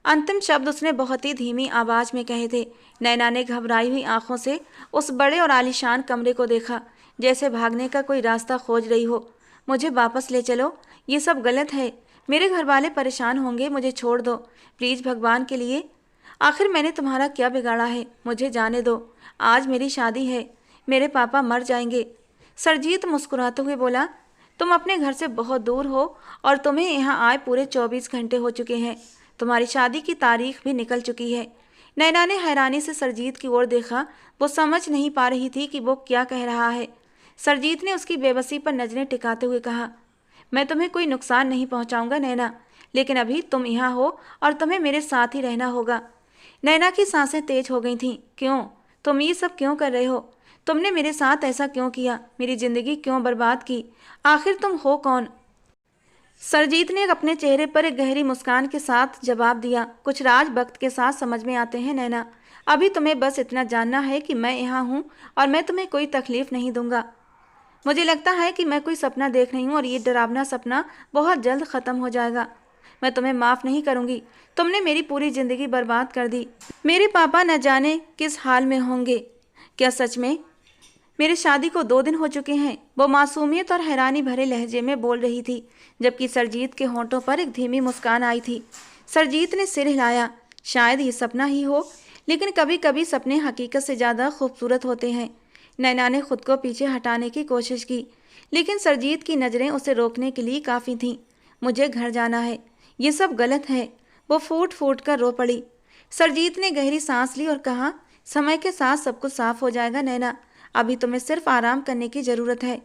अंतिम शब्द उसने बहुत ही धीमी आवाज में कहे थे। नैना ने घबराई हुई आंखों से उस बड़े और आलीशान कमरे को देखा, जैसे भागने का कोई रास्ता खोज रही हो। मुझे वापस ले चलो, ये सब गलत है, मेरे घर वाले परेशान होंगे, मुझे छोड़ दो प्लीज़, भगवान के लिए। आखिर मैंने तुम्हारा क्या बिगाड़ा है, मुझे जाने दो, आज मेरी शादी है, मेरे पापा मर जाएंगे। सरजीत मुस्कुराते हुए बोला, तुम अपने घर से बहुत दूर हो और तुम्हें यहाँ आए पूरे 24 घंटे हो चुके हैं, तुम्हारी शादी की तारीख भी निकल चुकी है। नैना ने हैरानी से सरजीत की ओर देखा, वो समझ नहीं पा रही थी कि वो क्या कह रहा है। सरजीत ने उसकी बेबसी पर नजरें टिकाते हुए कहा, मैं तुम्हें कोई नुकसान नहीं पहुंचाऊंगा नैना, लेकिन अभी तुम यहाँ हो और तुम्हें मेरे साथ ही रहना होगा। नैना की सांसें तेज हो गई थीं। क्यों? तुम ये सब क्यों कर रहे हो? तुमने मेरे साथ ऐसा क्यों किया? मेरी जिंदगी क्यों बर्बाद की? आखिर तुम हो कौन? सरजीत ने अपने चेहरे पर एक गहरी मुस्कान के साथ जवाब दिया, कुछ राज वक्त के साथ समझ में आते हैं नैना, अभी तुम्हें बस इतना जानना है कि मैं यहाँ हूँ और मैं तुम्हें कोई तकलीफ नहीं दूंगा। मुझे लगता है कि मैं कोई सपना देख रही हूँ और ये डरावना सपना बहुत जल्द ख़त्म हो जाएगा। मैं तुम्हें माफ़ नहीं करूँगी, तुमने मेरी पूरी ज़िंदगी बर्बाद कर दी। मेरे पापा न जाने किस हाल में होंगे। क्या सच में? मेरी शादी को 2 दिन हो चुके हैं, वो मासूमियत और हैरानी भरे लहजे में बोल रही थी, जबकि सरजीत के होंठों पर एक धीमी मुस्कान आई थी। सरजीत ने सिर हिलाया, शायद ये सपना ही हो, लेकिन कभी कभी सपने हकीकत से ज़्यादा खूबसूरत होते हैं। नैना ने खुद को पीछे हटाने की कोशिश की, लेकिन सरजीत की नज़रें उसे रोकने के लिए काफ़ी थीं। मुझे घर जाना है, ये सब गलत है। वो फूट फूट कर रो पड़ी। सरजीत ने गहरी सांस ली और कहा, समय के साथ सब कुछ साफ हो जाएगा नैना, अभी तुम्हें सिर्फ आराम करने की ज़रूरत है।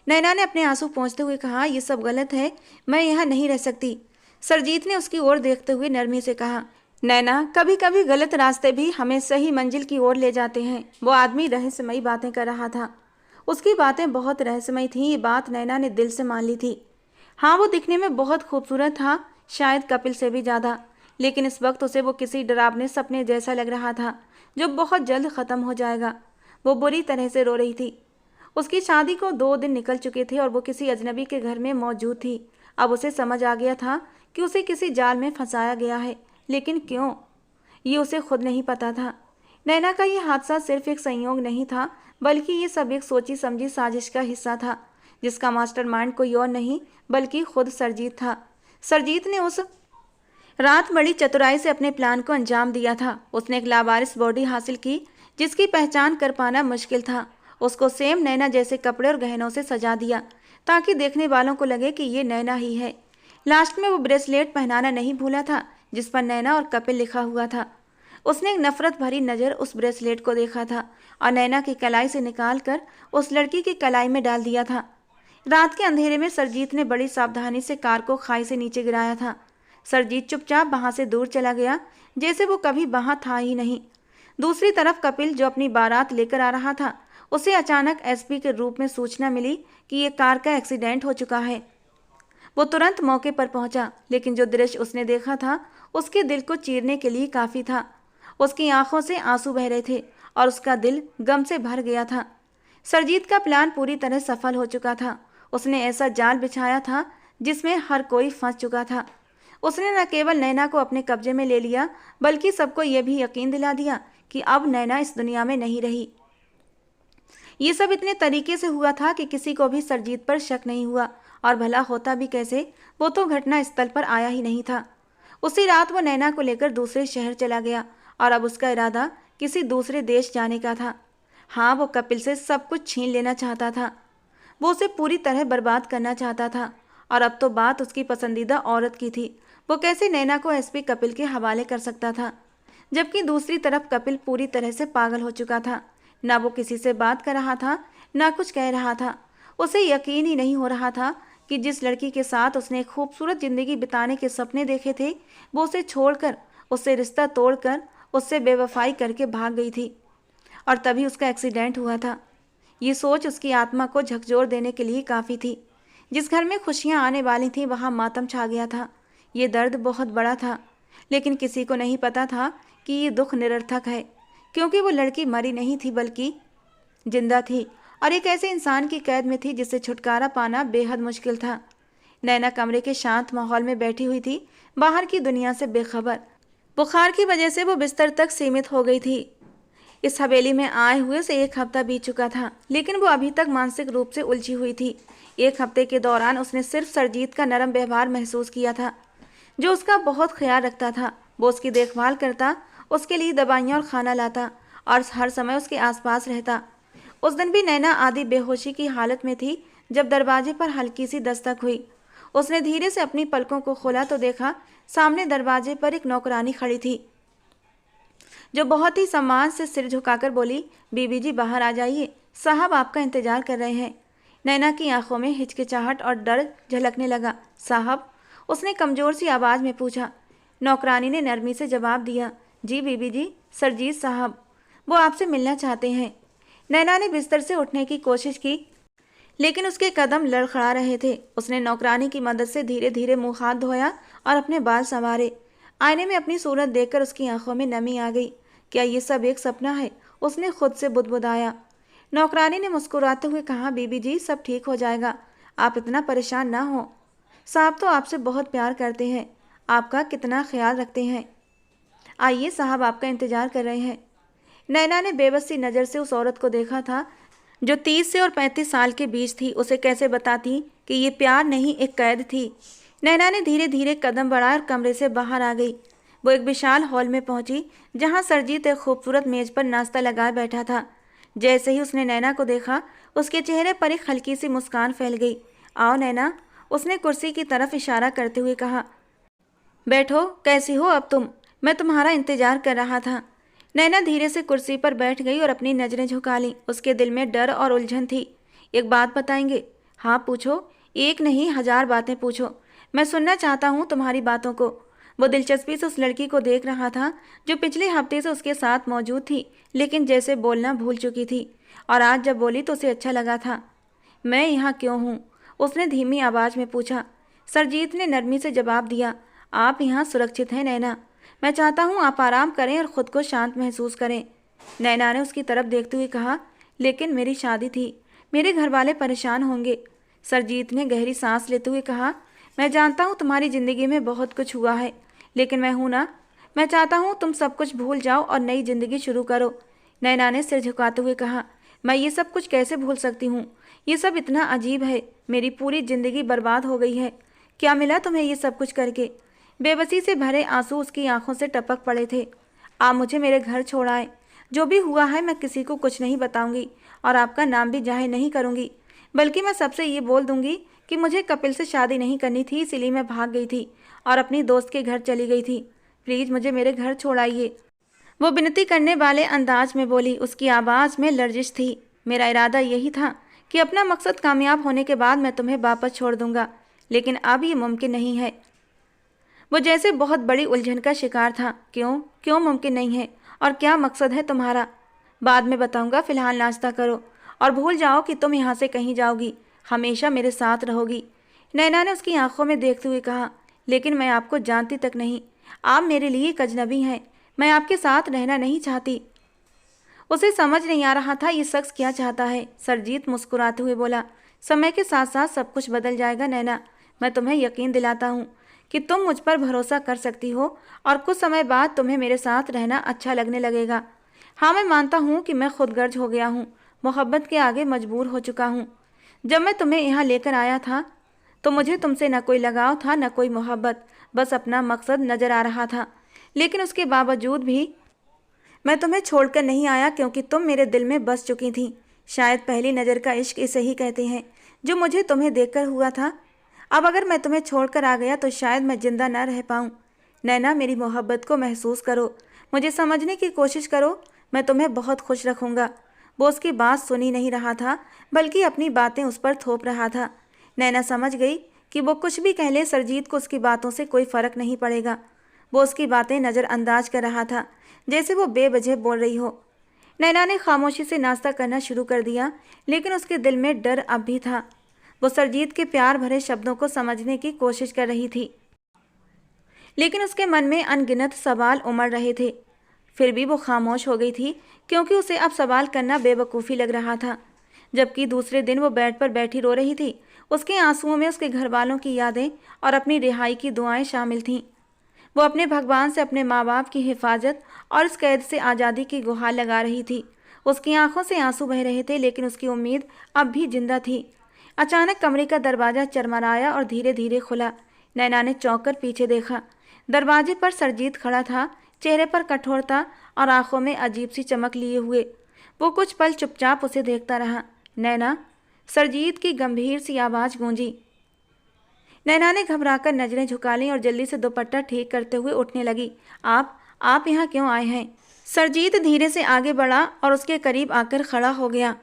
नैना ने अपने आंसू पोंछते हुए कहा, ये सब गलत है, मैं यहाँ नहीं रह सकती। सरजीत ने उसकी ओर देखते हुए नरमी से कहा, नैना, कभी कभी गलत रास्ते भी हमें सही मंजिल की ओर ले जाते हैं। वो आदमी रहस्यमयी बातें कर रहा था। उसकी बातें बहुत रहस्यमयी थीं, ये बात नैना ने दिल से मान ली थी। हाँ, वो दिखने में बहुत खूबसूरत था, शायद कपिल से भी ज़्यादा, लेकिन इस वक्त उसे वो किसी डरावने सपने जैसा लग रहा था जो बहुत जल्द ख़त्म हो जाएगा। वो बुरी तरह से रो रही थी। उसकी शादी को 2 दिन निकल चुके थे और वो किसी अजनबी के घर में मौजूद थी। अब उसे समझ आ गया था कि उसे किसी जाल में फंसाया गया है, लेकिन क्यों, ये उसे खुद नहीं पता था। नैना का ये हादसा सिर्फ एक संयोग नहीं था, बल्कि ये सब एक सोची समझी साजिश का हिस्सा था, जिसका मास्टरमाइंड कोई और नहीं बल्कि खुद सरजीत था। सरजीत ने उस रात बड़ी चतुराई से अपने प्लान को अंजाम दिया था। उसने एक लावारिस बॉडी हासिल की जिसकी पहचान कर पाना मुश्किल था। उसको सेम नैना जैसे कपड़े और गहनों से सजा दिया ताकि देखने वालों को लगे कि ये नैना ही है। लास्ट में वो ब्रेसलेट पहनाना नहीं भूला था जिस पर नैना और कपिल लिखा हुआ था। उसने एक नफरत भरी नज़र उस ब्रेसलेट को देखा था और नैना की कलाई से निकालकर उस लड़की की कलाई में डाल दिया था। रात के अंधेरे में सरजीत ने बड़ी सावधानी से कार को खाई से नीचे गिराया था। सरजीत चुपचाप वहां से दूर चला गया, जैसे वो कभी वहां था ही नहीं। दूसरी तरफ कपिल, जो अपनी बारात लेकर आ रहा था, उसे अचानक एसपी के रूप में सूचना मिली कि ये कार का एक्सीडेंट हो चुका है। वो तुरंत मौके पर पहुंचा, लेकिन जो दृश्य उसने देखा था उसके दिल को चीरने के लिए काफ़ी था। उसकी आंखों से आंसू बह रहे थे और उसका दिल गम से भर गया था। सरजीत का प्लान पूरी तरह सफल हो चुका था। उसने ऐसा जाल बिछाया था जिसमें हर कोई फंस चुका था। उसने न केवल नैना को अपने कब्जे में ले लिया, बल्कि सबको यह भी यकीन दिला दिया कि अब नैना इस दुनिया में नहीं रही। ये सब इतने तरीके से हुआ था कि किसी को भी सरजीत पर शक नहीं हुआ और भला होता भी कैसे, वो तो घटना स्थल पर आया ही नहीं था। उसी रात वो नैना को लेकर दूसरे शहर चला गया और अब उसका इरादा किसी दूसरे देश जाने का था। हाँ, वो कपिल से सब कुछ छीन लेना चाहता था। वो उसे पूरी तरह बर्बाद करना चाहता था और अब तो बात उसकी पसंदीदा औरत की थी। वो कैसे नैना को एसपी कपिल के हवाले कर सकता था, जबकि दूसरी तरफ कपिल पूरी तरह से पागल हो चुका था। ना वो किसी से बात कर रहा था, ना कुछ कह रहा था। उसे यकीन ही नहीं हो रहा था कि जिस लड़की के साथ उसने एक खूबसूरत जिंदगी बिताने के सपने देखे थे, वो उसे छोड़कर, उससे रिश्ता तोड़कर, उससे बेवफाई करके भाग गई थी और तभी उसका एक्सीडेंट हुआ था। ये सोच उसकी आत्मा को झकझोर देने के लिए काफ़ी थी। जिस घर में खुशियां आने वाली थीं वहाँ मातम छा गया था। ये दर्द बहुत बड़ा था, लेकिन किसी को नहीं पता था कि ये दुख निरर्थक है, क्योंकि वो लड़की मरी नहीं थी बल्कि जिंदा थी और एक ऐसे इंसान की कैद में थी जिससे छुटकारा पाना बेहद मुश्किल था। नैना कमरे के शांत माहौल में बैठी हुई थी, बाहर की दुनिया से बेखबर। बुखार की वजह से वो बिस्तर तक सीमित हो गई थी। इस हवेली में आए हुए से 1 हफ्ता बीत चुका था, लेकिन वो अभी तक मानसिक रूप से उलझी हुई थी। 1 हफ्ते के दौरान उसने सिर्फ सरजीत का नरम व्यवहार महसूस किया था, जो उसका बहुत ख्याल रखता था। वो उसकी देखभाल करता, उसके लिए दवाइयाँ और खाना लाता और हर समय उसके आसपास रहता। उस दिन भी नैना आधी बेहोशी की हालत में थी जब दरवाजे पर हल्की सी दस्तक हुई। उसने धीरे से अपनी पलकों को खोला तो देखा सामने दरवाजे पर एक नौकरानी खड़ी थी, जो बहुत ही सम्मान से सिर झुकाकर बोली, बीबी जी बाहर आ जाइए, साहब आपका इंतजार कर रहे हैं। नैना की आंखों में हिचकिचाहट और डर झलकने लगा। साहब, उसने कमजोर सी आवाज़ में पूछा। नौकरानी ने नरमी से जवाब दिया, जी बीबी जी, सरजीत साहब, वो आपसे मिलना चाहते हैं। नैना ने बिस्तर से उठने की कोशिश की, लेकिन उसके कदम लड़खड़ा रहे थे। उसने नौकरानी की मदद से धीरे धीरे मुंह हाथ धोया और अपने बाल संवारे। आईने में अपनी सूरत देखकर उसकी आंखों में नमी आ गई। क्या ये सब एक सपना है? उसने खुद से बुदबुदाया। नौकरानी ने मुस्कुराते हुए कहा, बीबी जी सब ठीक हो जाएगा, आप इतना परेशान ना हो। साहब तो आपसे बहुत प्यार करते हैं, आपका कितना ख्याल रखते हैं। आइए साहब, आपका इंतजार कर रहे हैं। नैना ने बेबस सी नज़र से उस औरत को देखा था जो 30 से और 35 साल के बीच थी। उसे कैसे बताती कि ये प्यार नहीं, एक कैद थी। नैना ने धीरे धीरे कदम बढ़ाए और कमरे से बाहर आ गई। वो एक विशाल हॉल में पहुंची जहां सरजीत एक खूबसूरत मेज पर नाश्ता लगाए बैठा था। जैसे ही उसने नैना को देखा, उसके चेहरे पर एक हल्की सी मुस्कान फैल गई। आओ नैना, उसने कुर्सी की तरफ इशारा करते हुए कहा। बैठो, कैसी हो अब तुम? मैं तुम्हारा इंतजार कर रहा था। नैना धीरे से कुर्सी पर बैठ गई और अपनी नज़रें झुका लीं। उसके दिल में डर और उलझन थी। एक बात बताएंगे? हाँ पूछो, एक नहीं 1000 बातें पूछो, मैं सुनना चाहता हूँ तुम्हारी बातों को। वो दिलचस्पी से उस लड़की को देख रहा था जो पिछले हफ्ते से उसके साथ मौजूद थी, लेकिन जैसे बोलना भूल चुकी थी, और आज जब बोली तो उसे अच्छा लगा था। मैं यहाँ क्यों हूँ? उसने धीमी आवाज़ में पूछा। सरजीत ने नरमी से जवाब दिया, आप यहाँ सुरक्षित हैं नैना, मैं चाहता हूँ आप आराम करें और ख़ुद को शांत महसूस करें। नैना ने उसकी तरफ देखते हुए कहा, लेकिन मेरी शादी थी, मेरे घर वाले परेशान होंगे। सरजीत ने गहरी सांस लेते हुए कहा, मैं जानता हूँ तुम्हारी ज़िंदगी में बहुत कुछ हुआ है, लेकिन मैं हूँ ना, मैं चाहता हूँ तुम सब कुछ भूल जाओ और नई ज़िंदगी शुरू करो। नैना ने सिर झुकाते हुए कहा, मैं ये सब कुछ कैसे भूल सकती हूँ? ये सब इतना अजीब है, मेरी पूरी ज़िंदगी बर्बाद हो गई है। क्या मिला तुम्हें ये सब कुछ करके? बेबसी से भरे आंसू उसकी आंखों से टपक पड़े थे। आप मुझे मेरे घर छोड़ाएं, जो भी हुआ है मैं किसी को कुछ नहीं बताऊंगी और आपका नाम भी जाहिर नहीं करूंगी, बल्कि मैं सबसे ये बोल दूंगी कि मुझे कपिल से शादी नहीं करनी थी, इसीलिए मैं भाग गई थी और अपनी दोस्त के घर चली गई थी। प्लीज़ मुझे मेरे घर छोड़ाइए, वो विनती करने वाले अंदाज में बोली। उसकी आवाज़ में लर्जिश थी। मेरा इरादा यही था कि अपना मकसद कामयाब होने के बाद मैं तुम्हें वापस छोड़ दूंगा, लेकिन अब ये मुमकिन नहीं है। वो जैसे बहुत बड़ी उलझन का शिकार था। क्यों मुमकिन नहीं है? और क्या मकसद है तुम्हारा? बाद में बताऊंगा, फिलहाल नाश्ता करो और भूल जाओ कि तुम यहाँ से कहीं जाओगी, हमेशा मेरे साथ रहोगी। नैना ने उसकी आंखों में देखते हुए कहा, लेकिन मैं आपको जानती तक नहीं, आप मेरे लिए एक अजनबी हैं, मैं आपके साथ रहना नहीं चाहती। उसे समझ नहीं आ रहा था ये शख्स क्या चाहता है। सरजीत मुस्कुराते हुए बोला, समय के साथ साथ सब कुछ बदल जाएगा नैना, मैं तुम्हें यकीन दिलाता हूँ कि तुम मुझ पर भरोसा कर सकती हो और कुछ समय बाद तुम्हें मेरे साथ रहना अच्छा लगने लगेगा। हाँ, मैं मानता हूँ कि मैं खुदगर्ज हो गया हूँ, मोहब्बत के आगे मजबूर हो चुका हूँ। जब मैं तुम्हें यहाँ लेकर आया था तो मुझे तुमसे न कोई लगाव था न कोई मोहब्बत, बस अपना मकसद नजर आ रहा था। लेकिन उसके बावजूद भी मैं तुम्हें छोड़कर नहीं आया, क्योंकि तुम मेरे दिल में बस चुकी थी। शायद पहली नज़र का इश्क इसे ही कहते हैं, जो मुझे तुम्हें देखकर हुआ था। अब अगर मैं तुम्हें छोड़कर आ गया तो शायद मैं जिंदा न रह पाऊँ। नैना, मेरी मोहब्बत को महसूस करो, मुझे समझने की कोशिश करो, मैं तुम्हें बहुत खुश रखूँगा। वो उसकी बात सुनी नहीं रहा था, बल्कि अपनी बातें उस पर थोप रहा था। नैना समझ गई कि वो कुछ भी कह ले, सरजीत को उसकी बातों से कोई फ़र्क नहीं पड़ेगा। वो उसकी बातें नज़रअंदाज कर रहा था, जैसे वो बेवजह बोल रही हो। नैना ने खामोशी से नाश्ता करना शुरू कर दिया, लेकिन उसके दिल में डर अब भी था। वो सरजीत के प्यार भरे शब्दों को समझने की कोशिश कर रही थी, लेकिन उसके मन में अनगिनत सवाल उमड़ रहे थे। फिर भी वो खामोश हो गई थी, क्योंकि उसे अब सवाल करना बेवकूफ़ी लग रहा था। जबकि दूसरे दिन वो बेड पर बैठी रो रही थी, उसके आंसुओं में उसके घर वालों की यादें और अपनी रिहाई की दुआएं शामिल थीं। वो अपने भगवान से अपने माँ बाप की हिफाजत और इस कैद से आज़ादी की गुहार लगा रही थी। उसकी आंखों से आंसू बह रहे थे, लेकिन उसकी उम्मीद अब भी जिंदा थी। अचानक कमरे का दरवाज़ा चरमराया और धीरे धीरे खुला। नैना ने चौंक कर पीछे देखा। दरवाजे पर सरजीत खड़ा था, चेहरे पर कठोरता और आंखों में अजीब सी चमक लिए हुए। वो कुछ पल चुपचाप उसे देखता रहा। नैना, सरजीत की गंभीर सी आवाज़ गूंजी। नैना ने घबराकर नजरें झुका लीं और जल्दी से दुपट्टा ठीक करते हुए उठने लगी। आप यहाँ क्यों आए हैं? सरजीत धीरे से आगे बढ़ा और उसके करीब आकर खड़ा हो गया।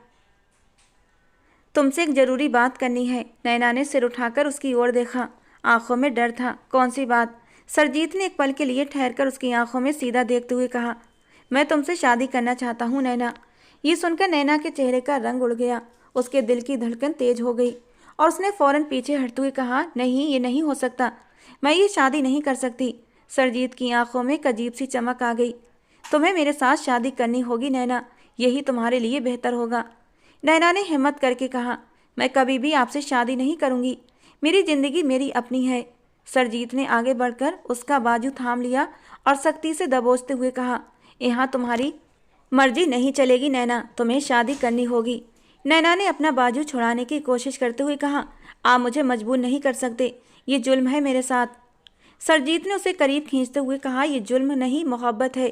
तुमसे एक जरूरी बात करनी है। नैना ने सिर उठाकर उसकी ओर देखा, आंखों में डर था। कौन सी बात? सरजीत ने एक पल के लिए ठहरकर उसकी आंखों में सीधा देखते हुए कहा, मैं तुमसे शादी करना चाहता हूँ नैना। ये सुनकर नैना के चेहरे का रंग उड़ गया, उसके दिल की धड़कन तेज हो गई और उसने फौरन पीछे हटते हुए कहा, नहीं, ये नहीं हो सकता, मैं ये शादी नहीं कर सकती। सरजीत की आंखों में एक अजीब सी चमक आ गई। तुम्हें मेरे साथ शादी करनी होगी नैना, यही तुम्हारे लिए बेहतर होगा। नैना ने हिम्मत करके कहा, मैं कभी भी आपसे शादी नहीं करूँगी, मेरी ज़िंदगी मेरी अपनी है। सरजीत ने आगे बढ़कर उसका बाजू थाम लिया और सख्ती से दबोचते हुए कहा, यहाँ तुम्हारी मर्जी नहीं चलेगी नैना, तुम्हें शादी करनी होगी। नैना ने अपना बाजू छुड़ाने की कोशिश करते हुए कहा, आप मुझे मजबूर नहीं कर सकते, ये जुल्म है मेरे साथ। सरजीत ने उसे करीब खींचते हुए कहा, ये जुल्म नहीं, मोहब्बत है।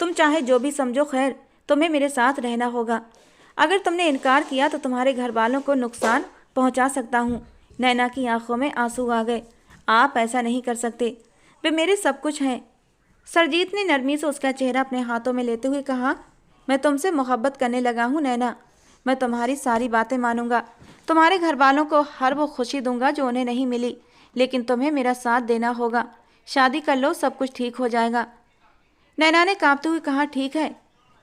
तुम चाहे जो भी समझो, खैर, तुम्हें मेरे साथ रहना होगा। अगर तुमने इनकार किया तो तुम्हारे घर वालों को नुकसान पहुंचा सकता हूं। नैना की आंखों में आंसू आ गए। आप ऐसा नहीं कर सकते, वे मेरे सब कुछ हैं। सरजीत ने नरमी से उसका चेहरा अपने हाथों में लेते हुए कहा, मैं तुमसे मोहब्बत करने लगा हूँ नैना, मैं तुम्हारी सारी बातें मानूंगा, तुम्हारे घर वालों को हर वो खुशी दूंगा जो उन्हें नहीं मिली, लेकिन तुम्हें मेरा साथ देना होगा। शादी कर लो, सब कुछ ठीक हो जाएगा। नैना ने कांपते हुए कहा, ठीक है,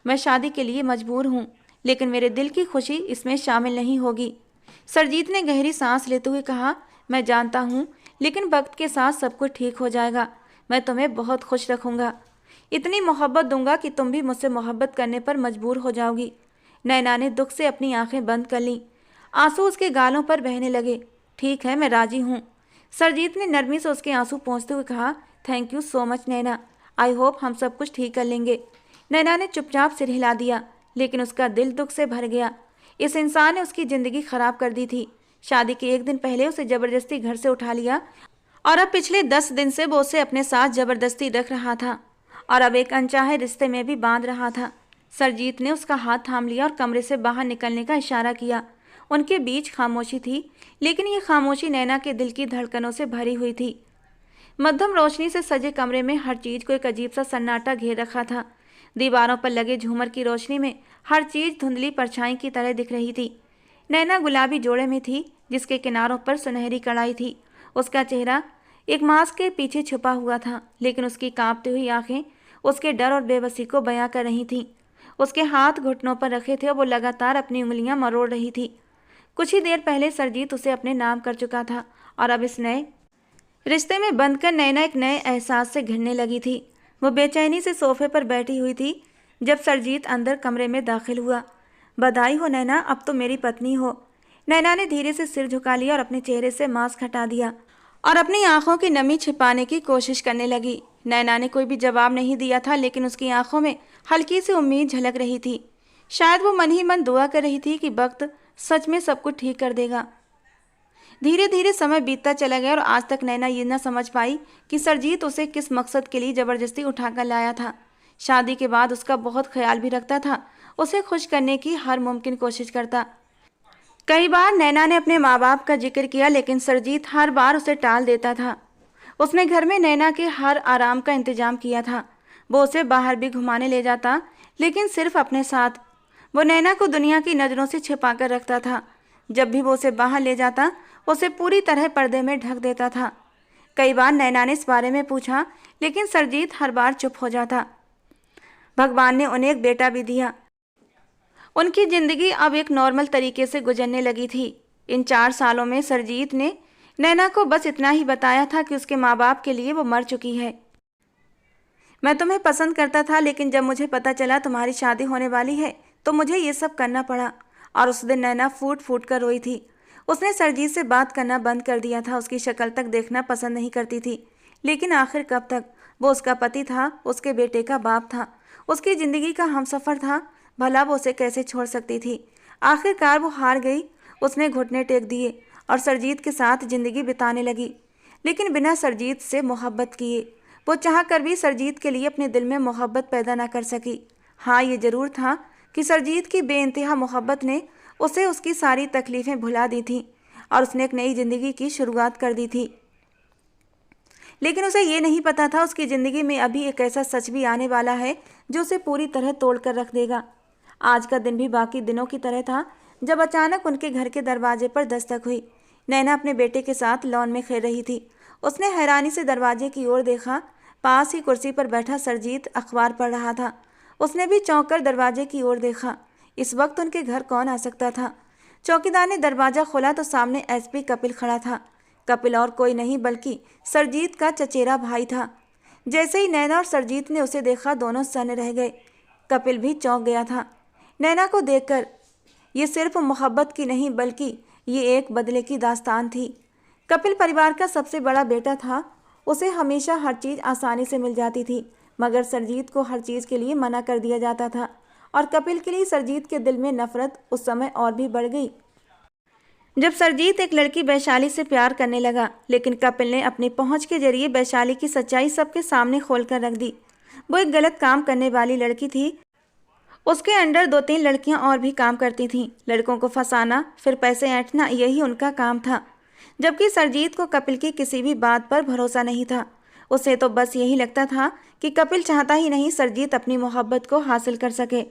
मैं शादी के लिए मजबूर हूँ, लेकिन मेरे दिल की खुशी इसमें शामिल नहीं होगी। सरजीत ने गहरी सांस लेते हुए कहा, मैं जानता हूँ, लेकिन वक्त के साथ सब कुछ ठीक हो जाएगा। मैं तुम्हें बहुत खुश रखूँगा, इतनी मोहब्बत दूंगा कि तुम भी मुझसे मोहब्बत करने पर मजबूर हो जाओगी। नैना ने दुख से अपनी आंखें बंद कर लीं, आंसू उसके गालों पर बहने लगे। ठीक है, मैं राजी हूँ। सरजीत ने नरमी से उसके आंसू पोंछते हुए कहा, thank you so much Naina, I hope हम सब कुछ ठीक कर लेंगे। नैना ने चुपचाप सिर हिला दिया, लेकिन उसका दिल दुख से भर गया। इस इंसान ने उसकी ज़िंदगी खराब कर दी थी। शादी के एक दिन पहले उसे ज़बरदस्ती घर से उठा लिया और अब पिछले 10 दिन से वो उसे अपने साथ ज़बरदस्ती रख रहा था और अब एक अनचाहे रिश्ते में भी बांध रहा था। सरजीत ने उसका हाथ थाम लिया और कमरे से बाहर निकलने का इशारा किया। उनके बीच खामोशी थी, लेकिन ये खामोशी नैना के दिल की धड़कनों से भरी हुई थी। मध्यम रोशनी से सजे कमरे में हर चीज़ को एक अजीब सा सन्नाटा घेर रखा था। दीवारों पर लगे झूमर की रोशनी में हर चीज़ धुंधली परछाई की तरह दिख रही थी। नैना गुलाबी जोड़े में थी, जिसके किनारों पर सुनहरी कढ़ाई थी। उसका चेहरा एक मास्क के पीछे छुपा हुआ था, लेकिन उसकी कांपती हुई आंखें उसके डर और बेबसी को बयां कर रही थीं। उसके हाथ घुटनों पर रखे थे और वो लगातार अपनी उंगलियां मरोड़ रही थी। कुछ ही देर पहले सरजीत उसे अपने नाम कर चुका था और अब इस नए रिश्ते में बंधकर नैना एक नए एहसास से घिरने लगी थी। वो बेचैनी से सोफे पर बैठी हुई थी जब सरजीत अंदर कमरे में दाखिल हुआ। बधाई हो नैना, अब तो मेरी पत्नी हो। नैना ने धीरे से सिर झुका लिया और अपने चेहरे से मास्क हटा दिया और अपनी आंखों की नमी छिपाने की कोशिश करने लगी। नैना ने कोई भी जवाब नहीं दिया था, लेकिन उसकी आंखों में हल्की सी उम्मीद झलक रही थी। शायद वो मन ही मन दुआ कर रही थी कि वक्त सच में सब कुछ ठीक कर देगा। धीरे धीरे समय बीतता चला गया और आज तक नैना ये न समझ पाई कि सरजीत उसे किस मकसद के लिए जबरदस्ती उठाकर लाया था। शादी के बाद उसका बहुत ख्याल भी रखता था, उसे खुश करने की हर मुमकिन कोशिश करता। कई बार नैना ने अपने माँ बाप का जिक्र किया, लेकिन सरजीत हर बार उसे टाल देता था। उसने घर में नैना के हर आराम का इंतजाम किया था। वो उसे बाहर भी घुमाने ले जाता, लेकिन सिर्फ अपने साथ। वो नैना को दुनिया की नज़रों से छिपाकर रखता था। जब भी वो उसे बाहर ले जाता, उसे पूरी तरह पर्दे में ढक देता था। कई बार नैना ने इस बारे में पूछा, लेकिन सरजीत हर बार चुप हो जाता। भगवान ने उन्हें एक बेटा भी दिया। उनकी जिंदगी अब एक नॉर्मल तरीके से गुजरने लगी थी। इन 4 सालों में सरजीत ने नैना को बस इतना ही बताया था कि उसके माँ बाप के लिए वो मर चुकी है। मैं तुम्हें पसंद करता था, लेकिन जब मुझे पता चला तुम्हारी शादी होने वाली है तो मुझे ये सब करना पड़ा। और उस दिन नैना फूट फूट कर रोई थी। उसने सरजीत से बात करना बंद कर दिया था, उसकी शक्ल तक देखना पसंद नहीं करती थी। लेकिन आखिर कब तक? वो उसका पति था, उसके बेटे का बाप था, उसकी ज़िंदगी का हमसफ़र था। भला वो उसे कैसे छोड़ सकती थी? आखिरकार वो हार गई। उसने घुटने टेक दिए और सरजीत के साथ ज़िंदगी बिताने लगी, लेकिन बिना सरजीत से मोहब्बत किए। वो चाह कर भी सरजीत के लिए अपने दिल में मोहब्बत पैदा ना कर सकी। हाँ, ये ज़रूर था कि सरजीत की बेइंतहा मोहब्बत ने उसे उसकी सारी तकलीफ़ें भुला दी थीं और उसने एक नई ज़िंदगी की शुरुआत कर दी थी। लेकिन उसे ये नहीं पता था उसकी ज़िंदगी में अभी एक ऐसा सच भी आने वाला है जो उसे पूरी तरह तोड़ कर रख देगा। आज का दिन भी बाकी दिनों की तरह था जब अचानक उनके घर के दरवाजे पर दस्तक हुई। नैना अपने बेटे के साथ लॉन में खेल रही थी। उसने हैरानी से दरवाजे की ओर देखा। पास ही कुर्सी पर बैठा सरजीत अखबार पढ़ रहा था। उसने भी चौंक कर दरवाजे की ओर देखा। इस वक्त उनके घर कौन आ सकता था? चौकीदार ने दरवाज़ा खोला तो सामने एसपी कपिल खड़ा था। कपिल और कोई नहीं बल्कि सरजीत का चचेरा भाई था। जैसे ही नैना और सरजीत ने उसे देखा, दोनों सन्न रह गए। कपिल भी चौंक गया था नैना को देखकर। ये सिर्फ मोहब्बत की नहीं बल्कि ये एक बदले की दास्तान थी। कपिल परिवार का सबसे बड़ा बेटा था। उसे हमेशा हर चीज़ आसानी से मिल जाती थी, मगर सरजीत को हर चीज़ के लिए मना कर दिया जाता था। और कपिल के लिए सरजीत के दिल में नफरत उस समय और भी बढ़ गई जब सरजीत एक लड़की वैशाली से प्यार करने लगा। लेकिन कपिल ने अपनी पहुंच के जरिए वैशाली की सच्चाई सबके सामने खोलकर रख दी। वो एक गलत काम करने वाली लड़की थी। उसके अंडर 2-3 लड़कियां और भी काम करती थीं। लड़कों को फंसाना, फिर पैसे ऐंठना, यही उनका काम था। जबकि सरजीत को कपिल की किसी भी बात पर भरोसा नहीं था। उसे तो बस यही लगता था कि कपिल चाहता ही नहीं सरजीत अपनी मोहब्बत को हासिल कर सके,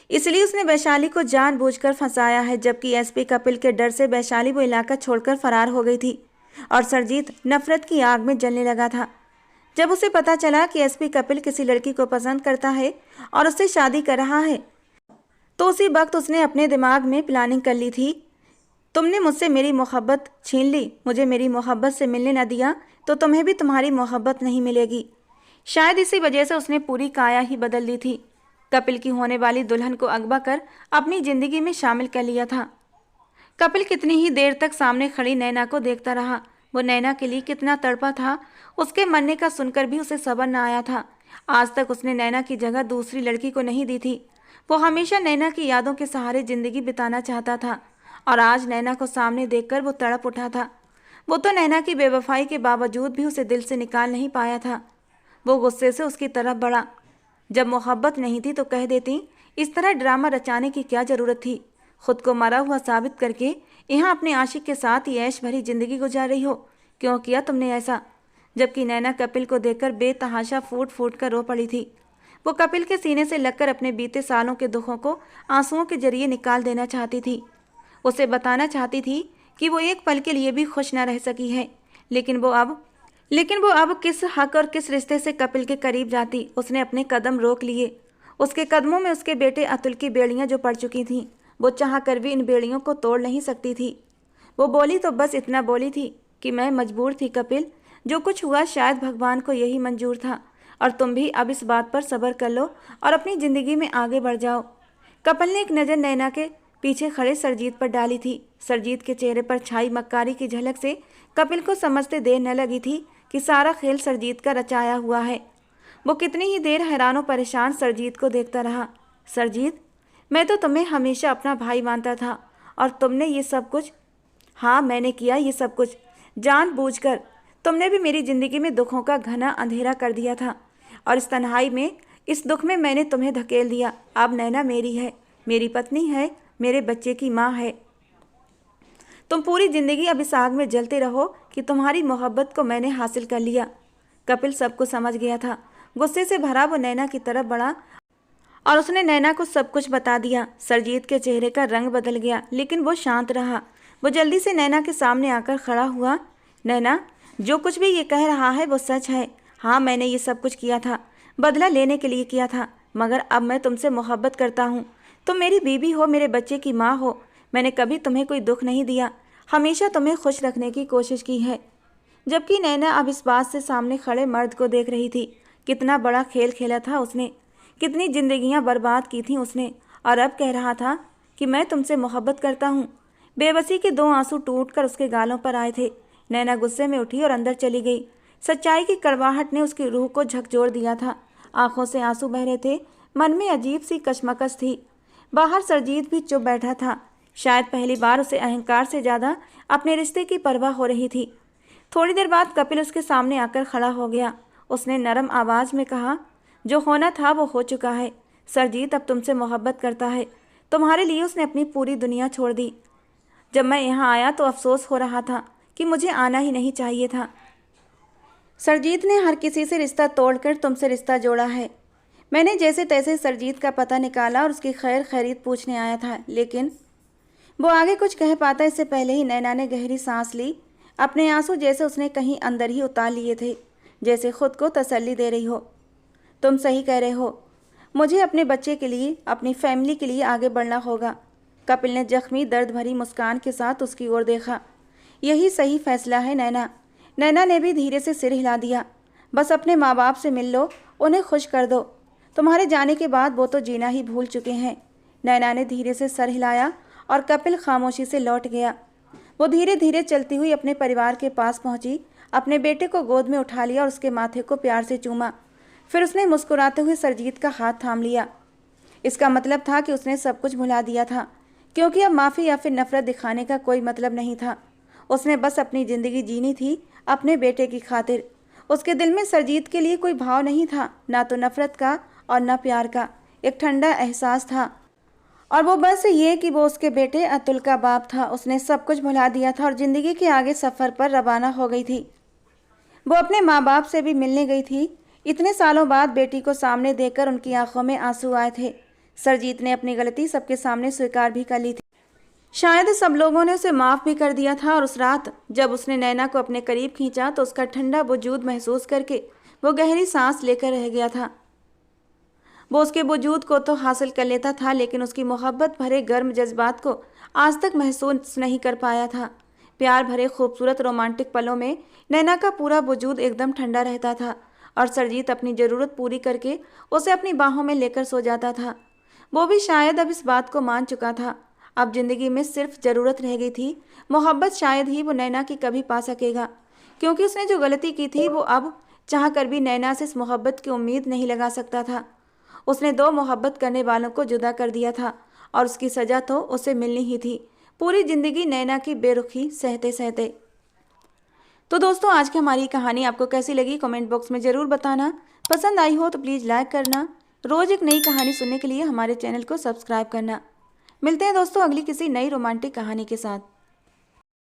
इसलिए उसने वैशाली को जानबूझकर फंसाया है। जबकि एसपी कपिल के डर से वैशाली वो इलाका छोड़कर फरार हो गई थी और सरजीत नफरत की आग में जलने लगा था। जब उसे पता चला कि एसपी कपिल किसी लड़की को पसंद करता है और उससे शादी कर रहा है, तो उसी वक्त उसने अपने दिमाग में प्लानिंग कर ली थी। तुमने मुझसे मेरी मोहब्बत छीन ली, मुझे मेरी मोहब्बत से मिलने न दिया, तो तुम्हें भी तुम्हारी मोहब्बत नहीं मिलेगी। शायद इसी वजह से उसने पूरी काया ही बदल दी थी। कपिल की होने वाली दुल्हन को अगवा कर अपनी जिंदगी में शामिल कर लिया था। कपिल कितनी ही देर तक सामने खड़ी नैना को देखता रहा। वो नैना के लिए कितना तड़पा था। उसके मरने का सुनकर भी उसे सब्र न आया था। आज तक उसने नैना की जगह दूसरी लड़की को नहीं दी थी। वो हमेशा नैना की यादों के सहारे जिंदगी बिताना चाहता था और आज नैना को सामने देखकर वो तड़प उठा था। वो तो नैना की बेवफाई के बावजूद भी उसे दिल से निकाल नहीं पाया था। वो गुस्से से उसकी तरफ बढ़ा। जब मोहब्बत नहीं थी तो कह देती, इस तरह ड्रामा रचाने की क्या ज़रूरत थी? खुद को मरा हुआ साबित करके यहाँ अपने आशिक के साथ ये ऐश भरी जिंदगी गुजार रही हो। क्यों किया तुमने ऐसा? जबकि नैना कपिल को देखकर बेतहाशा फूट फूट कर रो पड़ी थी। वो कपिल के सीने से लगकर अपने बीते सालों के दुखों को आंसुओं के जरिए निकाल देना चाहती थी। उसे बताना चाहती थी कि वो एक पल के लिए भी खुश न रह सकी है। लेकिन वो अब किस हक और किस रिश्ते से कपिल के करीब जाती? उसने अपने कदम रोक लिए। उसके कदमों में उसके बेटे अतुल की बेड़ियां जो पड़ चुकी थीं। वो चाह कर भी इन बेड़ियों को तोड़ नहीं सकती थी। वो बोली तो बस इतना बोली थी कि मैं मजबूर थी कपिल, जो कुछ हुआ शायद भगवान को यही मंजूर था और तुम भी अब इस बात पर सब्र कर लो और अपनी ज़िंदगी में आगे बढ़ जाओ। कपिल ने एक नज़र नैना के पीछे खड़े सरजीत पर डाली थी। सरजीत के चेहरे पर छाई मक्कारी की झलक से कपिल को समझते देर न लगी थी कि सारा खेल सरजीत का रचाया हुआ है। वो कितनी ही देर हैरानों परेशान सरजीत को देखता रहा। सरजीत, मैं तो तुम्हें हमेशा अपना भाई मानता था और तुमने ये सब कुछ हाँ, मैंने किया ये सब कुछ जानबूझकर। तुमने भी मेरी ज़िंदगी में दुखों का घना अंधेरा कर दिया था, और इस तन्हाई में, इस दुख में मैंने तुम्हें धकेल दिया। अब नैना मेरी है, मेरी पत्नी है, मेरे बच्चे की माँ है। तुम पूरी ज़िंदगी अब इस आग में जलते रहो कि तुम्हारी मोहब्बत को मैंने हासिल कर लिया। कपिल सब कुछ समझ गया था। गुस्से से भरा वो नैना की तरफ बढ़ा और उसने नैना को सब कुछ बता दिया। सरजीत के चेहरे का रंग बदल गया, लेकिन वो शांत रहा। वो जल्दी से नैना के सामने आकर खड़ा हुआ। नैना, जो कुछ भी ये कह रहा है वो सच है। हाँ, मैंने ये सब कुछ किया था, बदला लेने के लिए किया था, मगर अब मैं तुमसे मोहब्बत करता हूँ। तुम मेरी बीवी हो, मेरे बच्चे की माँ हो। मैंने कभी तुम्हें कोई दुख नहीं दिया, हमेशा तुम्हें खुश रखने की कोशिश की है। जबकि नैना अब इस बात से सामने खड़े मर्द को देख रही थी। कितना बड़ा खेल खेला था उसने, कितनी जिंदगियां बर्बाद की थी उसने, और अब कह रहा था कि मैं तुमसे मोहब्बत करता हूँ। बेबसी के 2 आंसू टूटकर उसके गालों पर आए थे। नैना गुस्से में उठी और अंदर चली गई। सच्चाई की कड़वाहट ने उसकी रूह को झकझोर दिया था। आंखों से आंसू बह रहे थे, मन में अजीब सी कशमकश थी। बाहर सरजीत भी चुप बैठा था। शायद पहली बार उसे अहंकार से ज़्यादा अपने रिश्ते की परवाह हो रही थी। थोड़ी देर बाद कपिल उसके सामने आकर खड़ा हो गया। उसने नरम आवाज़ में कहा, जो होना था वो हो चुका है। सरजीत अब तुमसे मोहब्बत करता है। तुम्हारे लिए उसने अपनी पूरी दुनिया छोड़ दी। जब मैं यहाँ आया तो अफसोस हो रहा था कि मुझे आना ही नहीं चाहिए था। सरजीत ने हर किसी से रिश्ता तोड़कर तुमसे रिश्ता जोड़ा है। मैंने जैसे तैसे सरजीत का पता निकाला और उसकी खैर खैरियत पूछने आया था, लेकिन वो आगे कुछ कह पाता इससे पहले ही नैना ने गहरी सांस ली। अपने आंसू जैसे उसने कहीं अंदर ही उतार लिए थे, जैसे खुद को तसल्ली दे रही हो। तुम सही कह रहे हो, मुझे अपने बच्चे के लिए, अपनी फैमिली के लिए आगे बढ़ना होगा। कपिल ने जख्मी दर्द भरी मुस्कान के साथ उसकी ओर देखा। यही सही फैसला है नैना। नैना ने भी धीरे से सिर हिला दिया। बस अपने माँ बाप से मिल लो, उन्हें खुश कर दो। तुम्हारे जाने के बाद वो तो जीना ही भूल चुके हैं। नैना ने धीरे से सर हिलाया और कपिल खामोशी से लौट गया। वो धीरे धीरे चलती हुई अपने परिवार के पास पहुंची, अपने बेटे को गोद में उठा लिया और उसके माथे को प्यार से चूमा। फिर उसने मुस्कुराते हुए सरजीत का हाथ थाम लिया। इसका मतलब था कि उसने सब कुछ भुला दिया था, क्योंकि अब माफ़ी या फिर नफरत दिखाने का कोई मतलब नहीं था। उसने बस अपनी ज़िंदगी जीनी थी अपने बेटे की खातिर। उसके दिल में सरजीत के लिए कोई भाव नहीं था, ना तो नफरत का और न प्यार का। एक ठंडा एहसास था, और वो बस ये कि वो उसके बेटे अतुल का बाप था। उसने सब कुछ भुला दिया था और ज़िंदगी के आगे सफ़र पर रवाना हो गई थी। वो अपने माँ बाप से भी मिलने गई थी। इतने सालों बाद बेटी को सामने देखकर उनकी आंखों में आंसू आए थे। सरजीत ने अपनी गलती सबके सामने स्वीकार भी कर ली थी। शायद सब लोगों ने उसे माफ़ भी कर दिया था, और उस रात जब उसने नैना को अपने करीब खींचा तो उसका ठंडा वजूद महसूस करके वो गहरी सांस लेकर रह गया था। वो उसके वजूद को तो हासिल कर लेता था, लेकिन उसकी मोहब्बत भरे गर्म जज्बात को आज तक महसूस नहीं कर पाया था। प्यार भरे खूबसूरत रोमांटिक पलों में नैना का पूरा वजूद एकदम ठंडा रहता था, और सरजीत अपनी ज़रूरत पूरी करके उसे अपनी बाहों में लेकर सो जाता था। वो भी शायद अब इस बात को मान चुका था। अब ज़िंदगी में सिर्फ ज़रूरत रह गई थी। मोहब्बत शायद ही वो नैना की कभी पा सकेगा, क्योंकि उसने जो गलती की थी वो अब चाह कर भी नैना से इस मोहब्बत की उम्मीद नहीं लगा सकता था। उसने 2 मोहब्बत करने वालों को जुदा कर दिया था, और उसकी सज़ा तो उसे मिलनी ही थी, पूरी ज़िंदगी नैना की बेरुखी सहते सहते। तो दोस्तों, आज की हमारी कहानी आपको कैसी लगी कमेंट बॉक्स में ज़रूर बताना। पसंद आई हो तो प्लीज़ लाइक करना। रोज़ एक नई कहानी सुनने के लिए हमारे चैनल को सब्सक्राइब करना। मिलते हैं दोस्तों अगली किसी नई रोमांटिक कहानी के साथ।